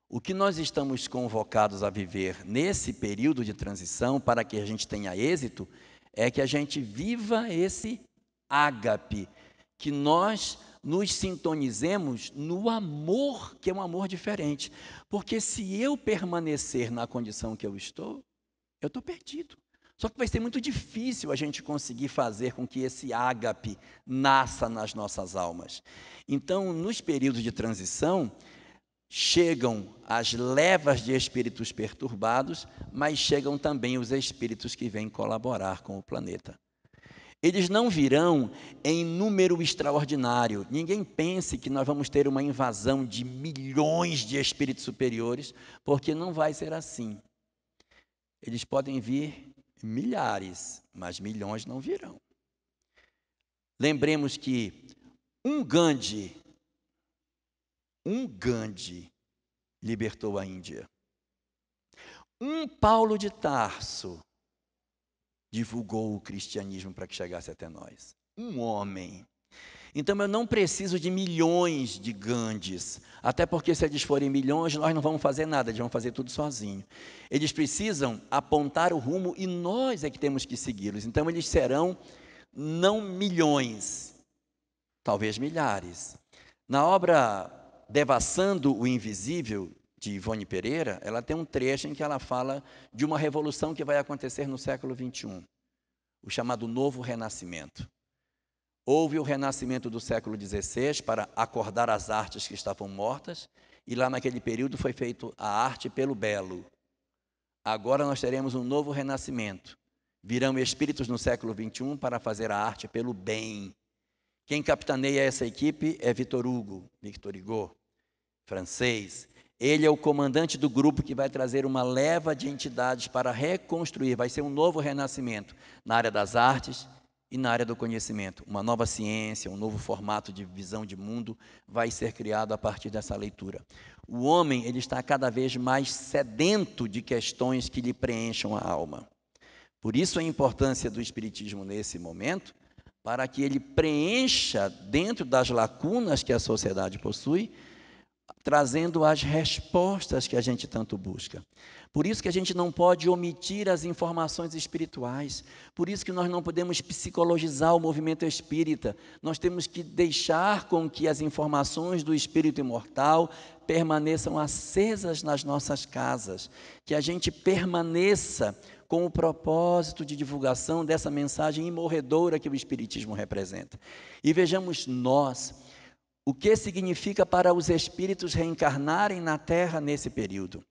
[SPEAKER 1] O que nós estamos convocados a viver nesse período de transição, para que a gente tenha êxito, é que a gente viva esse ágape, que nós nos sintonizemos no amor, que é um amor diferente. Porque se eu permanecer na condição que eu estou perdido. Só que vai ser muito difícil a gente conseguir fazer com que esse ágape nasça nas nossas almas. Então, nos períodos de transição, chegam as levas de espíritos perturbados, mas chegam também os espíritos que vêm colaborar com o planeta. Eles não virão em número extraordinário. Ninguém pense que nós vamos ter uma invasão de milhões de espíritos superiores, porque não vai ser assim. Eles podem vir milhares, mas milhões não virão. Lembremos que um Gandhi libertou a Índia. Um Paulo de Tarso divulgou o cristianismo para que chegasse até nós. Um homem. Então, eu não preciso de milhões de Gandhis, até porque se eles forem milhões, nós não vamos fazer nada, eles vão fazer tudo sozinhos. Eles precisam apontar o rumo e nós é que temos que segui-los. Então, eles serão não milhões, talvez milhares. Na obra Devassando o Invisível, de Ivone Pereira, ela tem um trecho em que ela fala de uma revolução que vai acontecer no século XXI, o chamado Novo Renascimento. Houve o renascimento do século XVI para acordar as artes que estavam mortas, e lá naquele período foi feita a arte pelo belo. Agora nós teremos um novo renascimento. Virão espíritos no século XXI para fazer a arte pelo bem. Quem capitaneia essa equipe é Victor Hugo, francês. Ele é o comandante do grupo que vai trazer uma leva de entidades para reconstruir. Vai ser um novo renascimento na área das artes e na área do conhecimento. Uma nova ciência, um novo formato de visão de mundo vai ser criado a partir dessa leitura. O homem, ele está cada vez mais sedento de questões que lhe preencham a alma. Por isso a importância do Espiritismo nesse momento, para que ele preencha dentro das lacunas que a sociedade possui, trazendo as respostas que a gente tanto busca. Por isso que a gente não pode omitir as informações espirituais. Por isso que nós não podemos psicologizar o movimento espírita. Nós temos que deixar com que as informações do espírito imortal permaneçam acesas nas nossas casas. Que a gente permaneça com o propósito de divulgação dessa mensagem imorredora que o espiritismo representa. E vejamos nós, o que significa para os espíritos reencarnarem na Terra nesse período?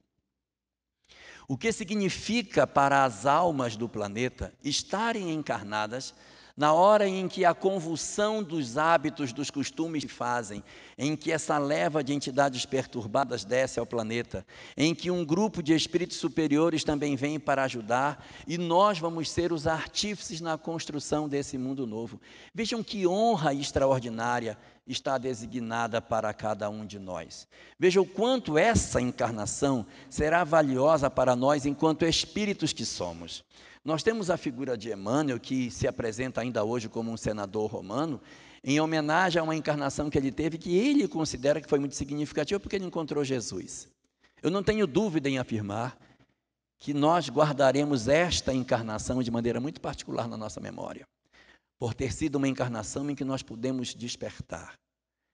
[SPEAKER 1] O que significa para as almas do planeta estarem encarnadas na hora em que a convulsão dos hábitos, dos costumes se fazem, em que essa leva de entidades perturbadas desce ao planeta, em que um grupo de espíritos superiores também vem para ajudar, e nós vamos ser os artífices na construção desse mundo novo. Vejam que honra extraordinária está designada para cada um de nós. Vejam o quanto essa encarnação será valiosa para nós enquanto espíritos que somos. Nós temos a figura de Emmanuel, que se apresenta ainda hoje como um senador romano, em homenagem a uma encarnação que ele teve, que ele considera que foi muito significativa, porque ele encontrou Jesus. Eu não tenho dúvida em afirmar que nós guardaremos esta encarnação de maneira muito particular na nossa memória, por ter sido uma encarnação em que nós pudemos despertar,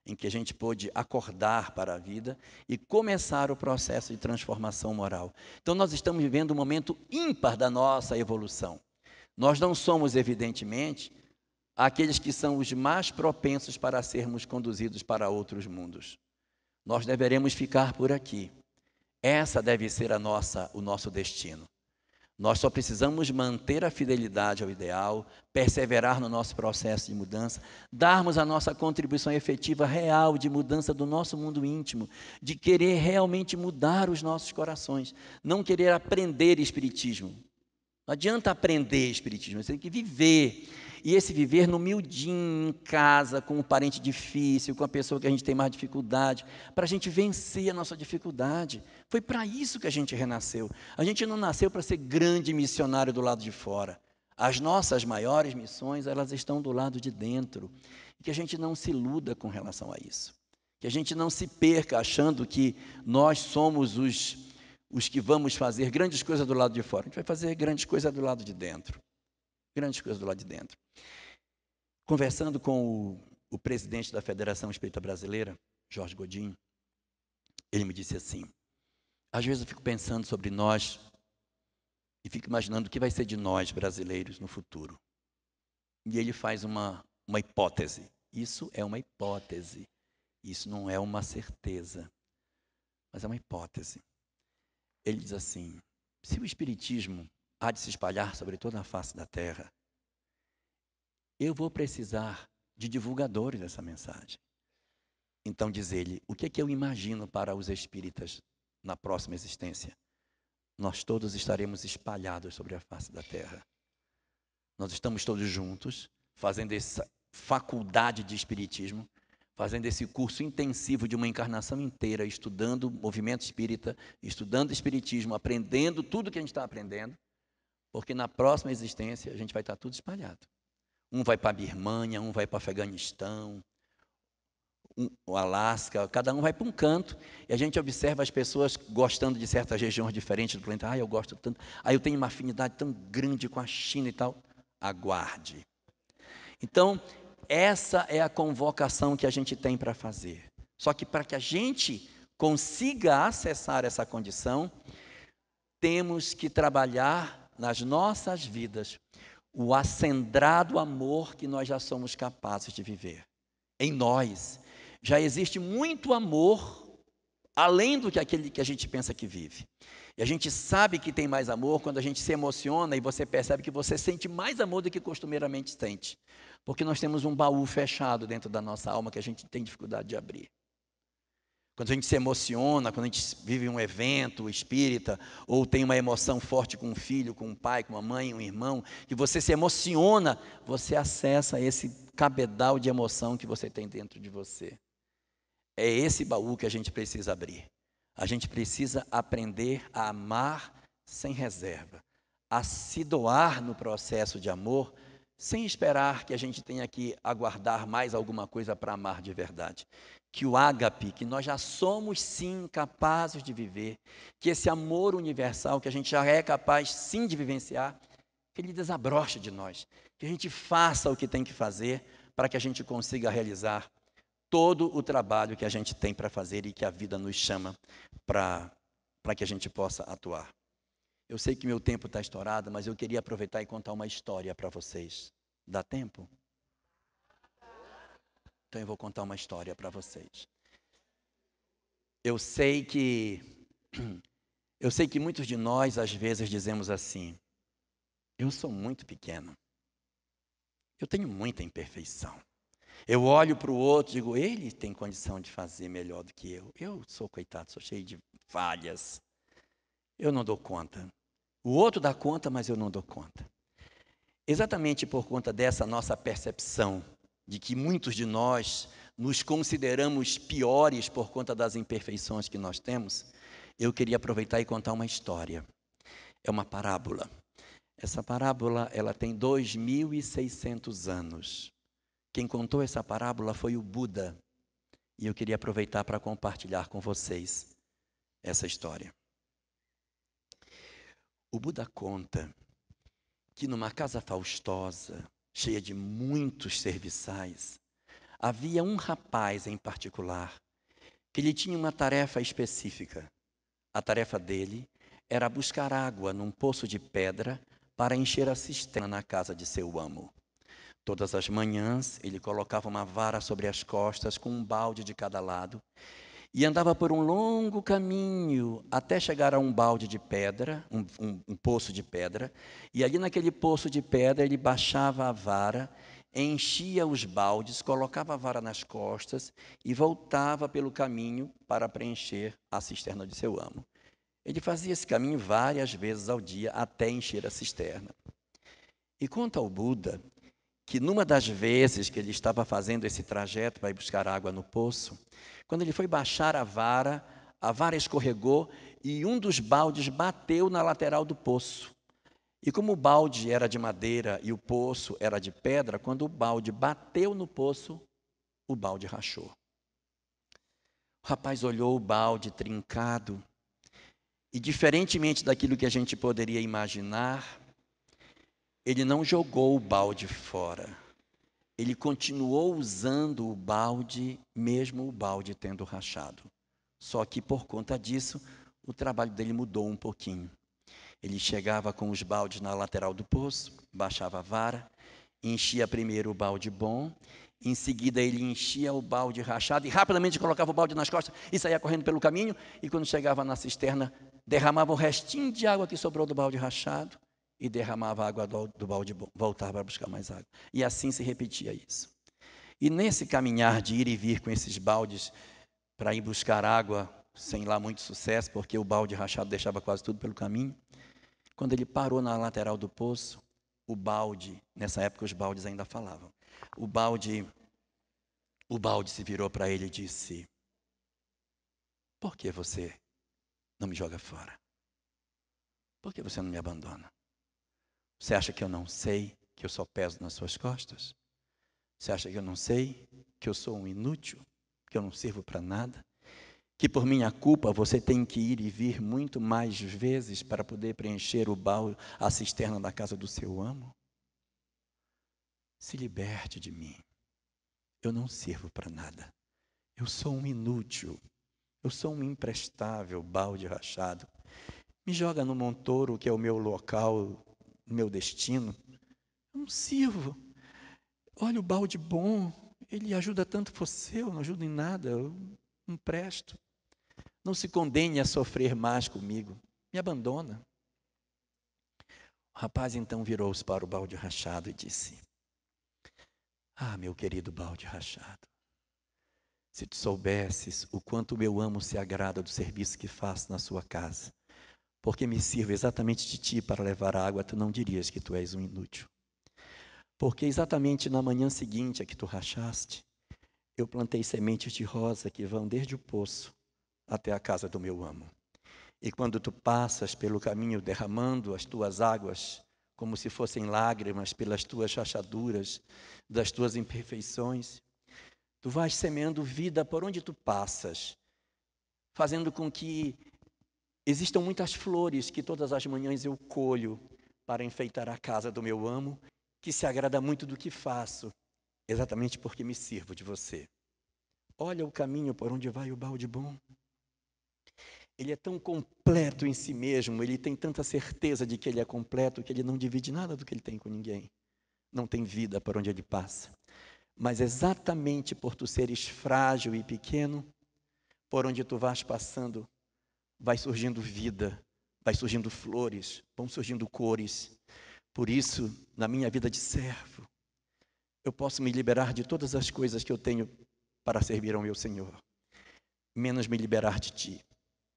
[SPEAKER 1] em que a gente pôde acordar para a vida e começar o processo de transformação moral. Então, nós estamos vivendo um momento ímpar da nossa evolução. Nós não somos, evidentemente, aqueles que são os mais propensos para sermos conduzidos para outros mundos. Nós deveremos ficar por aqui. Essa deve ser o nosso destino. Nós só precisamos manter a fidelidade ao ideal, perseverar no nosso processo de mudança, darmos a nossa contribuição efetiva, real, de mudança do nosso mundo íntimo, de querer realmente mudar os nossos corações, não querer aprender espiritismo. Não adianta aprender espiritismo, você tem que viver. E esse viver no miudinho, em casa, com um parente difícil, com a pessoa que a gente tem mais dificuldade, para a gente vencer a nossa dificuldade. Foi para isso que a gente renasceu. A gente não nasceu para ser grande missionário do lado de fora. As nossas maiores missões, elas estão do lado de dentro. E que a gente não se iluda com relação a isso. Que a gente não se perca achando que nós somos os que vamos fazer grandes coisas do lado de fora. A gente vai fazer grandes coisas do lado de dentro. Grandes coisas do lado de dentro. Conversando com o presidente da Federação Espírita Brasileira, Jorge Godinho, ele me disse assim: às vezes eu fico pensando sobre nós e fico imaginando o que vai ser de nós, brasileiros, no futuro. E ele faz uma hipótese. Isso é uma hipótese. Isso não é uma certeza, mas é uma hipótese. Ele diz assim: se o Espiritismo há de se espalhar sobre toda a face da terra, eu vou precisar de divulgadores dessa mensagem. Então, diz ele, o que é que eu imagino para os espíritas na próxima existência? Nós todos estaremos espalhados sobre a face da terra. Nós estamos todos juntos, fazendo essa faculdade de espiritismo, fazendo esse curso intensivo de uma encarnação inteira, estudando o movimento espírita, estudando espiritismo, aprendendo tudo que a gente está aprendendo, porque na próxima existência a gente vai estar tudo espalhado. Um vai para a Birmânia, um vai para o Afeganistão, o Alasca, cada um vai para um canto, e a gente observa as pessoas gostando de certas regiões diferentes do planeta. Eu gosto tanto, eu tenho uma afinidade tão grande com a China e tal. Aguarde. Então, essa é a convocação que a gente tem para fazer. Só que para que a gente consiga acessar essa condição, temos que trabalhar nas nossas vidas o acendrado amor que nós já somos capazes de viver. Em nós já existe muito amor, além do que aquele que a gente pensa que vive. E a gente sabe que tem mais amor quando a gente se emociona e você percebe que você sente mais amor do que costumeiramente sente. Porque nós temos um baú fechado dentro da nossa alma que a gente tem dificuldade de abrir. Quando a gente se emociona, quando a gente vive um evento espírita, ou tem uma emoção forte com um filho, com um pai, com uma mãe, um irmão, que você se emociona, você acessa esse cabedal de emoção que você tem dentro de você. É esse baú que a gente precisa abrir. A gente precisa aprender a amar sem reserva, a se doar no processo de amor, sem esperar que a gente tenha que aguardar mais alguma coisa para amar de verdade. Que o ágape, que nós já somos sim capazes de viver, que esse amor universal que a gente já é capaz sim de vivenciar, que ele desabroche de nós, que a gente faça o que tem que fazer para que a gente consiga realizar todo o trabalho que a gente tem para fazer e que a vida nos chama para que a gente possa atuar. Eu sei que meu tempo está estourado, mas eu queria aproveitar e contar uma história para vocês. Dá tempo? Então eu vou contar uma história para vocês. Eu sei que muitos de nós às vezes dizemos assim: eu sou muito pequeno. Eu tenho muita imperfeição. Eu olho para o outro e digo, ele tem condição de fazer melhor do que eu. Eu sou coitado, sou cheio de falhas. Eu não dou conta. O outro dá conta, mas eu não dou conta. Exatamente por conta dessa nossa percepção de que muitos de nós nos consideramos piores por conta das imperfeições que nós temos, eu queria aproveitar e contar uma história. É uma parábola. Essa parábola, ela tem 2.600 anos. Quem contou essa parábola foi o Buda. E eu queria aproveitar para compartilhar com vocês essa história. O Buda conta que numa casa faustosa, cheia de muitos serviçais, havia um rapaz em particular que ele tinha uma tarefa específica. A tarefa dele era buscar água num poço de pedra para encher a cisterna na casa de seu amo. Todas as manhãs, ele colocava uma vara sobre as costas com um balde de cada lado e andava por um longo caminho até chegar a um balde de pedra, um poço de pedra, e ali naquele poço de pedra ele baixava a vara, enchia os baldes, colocava a vara nas costas e voltava pelo caminho para preencher a cisterna de seu amo. Ele fazia esse caminho várias vezes ao dia até encher a cisterna. E conta ao Buda que numa das vezes que ele estava fazendo esse trajeto para ir buscar água no poço, quando ele foi baixar a vara escorregou e um dos baldes bateu na lateral do poço. E como o balde era de madeira e o poço era de pedra, quando o balde bateu no poço, o balde rachou. O rapaz olhou o balde trincado e, diferentemente daquilo que a gente poderia imaginar, ele não jogou o balde fora. Ele continuou usando o balde, mesmo o balde tendo rachado. Só que por conta disso, o trabalho dele mudou um pouquinho. Ele chegava com os baldes na lateral do poço, baixava a vara, enchia primeiro o balde bom, em seguida ele enchia o balde rachado e rapidamente colocava o balde nas costas e saía correndo pelo caminho, e quando chegava na cisterna, derramava o restinho de água que sobrou do balde rachado e derramava a água do balde bom, voltava para buscar mais água. E assim se repetia isso. E nesse caminhar de ir e vir com esses baldes para ir buscar água, sem lá muito sucesso, porque o balde rachado deixava quase tudo pelo caminho, quando ele parou na lateral do poço, o balde, nessa época os baldes ainda falavam, o balde se virou para ele e disse: por que você não me joga fora? Por que você não me abandona? Você acha que eu não sei que eu só peso nas suas costas? Você acha que eu não sei que eu sou um inútil, que eu não sirvo para nada? Que por minha culpa você tem que ir e vir muito mais vezes para poder preencher o balde, a cisterna da casa do seu amo? Se liberte de mim. Eu não sirvo para nada. Eu sou um inútil. Eu sou um imprestável balde rachado. Me joga no montouro, que é o meu local, o meu destino. Eu não sirvo. Olha o balde bom, ele ajuda tanto você, eu não ajudo em nada, eu não presto. Não se condene a sofrer mais comigo, me abandona. O rapaz então virou-se para o balde rachado e disse: ah, meu querido balde rachado, se tu soubesses o quanto meu amo se agrada do serviço que faço na sua casa, porque me sirvo exatamente de ti para levar água, tu não dirias que tu és um inútil. Porque exatamente na manhã seguinte a que tu rachaste, eu plantei sementes de rosa que vão desde o poço até a casa do meu amo. E quando tu passas pelo caminho derramando as tuas águas, como se fossem lágrimas pelas tuas rachaduras, das tuas imperfeições, tu vais semeando vida por onde tu passas, fazendo com que existam muitas flores que todas as manhãs eu colho para enfeitar a casa do meu amo, que se agrada muito do que faço, exatamente porque me sirvo de você. Olha o caminho por onde vai o balde bom. Ele é tão completo em si mesmo, ele tem tanta certeza de que ele é completo, que ele não divide nada do que ele tem com ninguém. Não tem vida por onde ele passa. Mas exatamente por tu seres frágil e pequeno, por onde tu vais passando, vai surgindo vida, vai surgindo flores, vão surgindo cores. Por isso, na minha vida de servo, eu posso me liberar de todas as coisas que eu tenho para servir ao meu Senhor, menos me liberar de ti,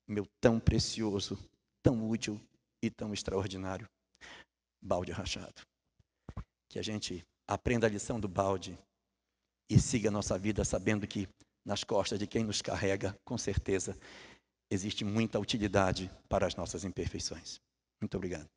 [SPEAKER 1] meu tão precioso, tão útil e tão extraordinário balde rachado. Que a gente aprenda a lição do balde e siga a nossa vida sabendo que nas costas de quem nos carrega, com certeza, existe muita utilidade para as nossas imperfeições. Muito obrigado.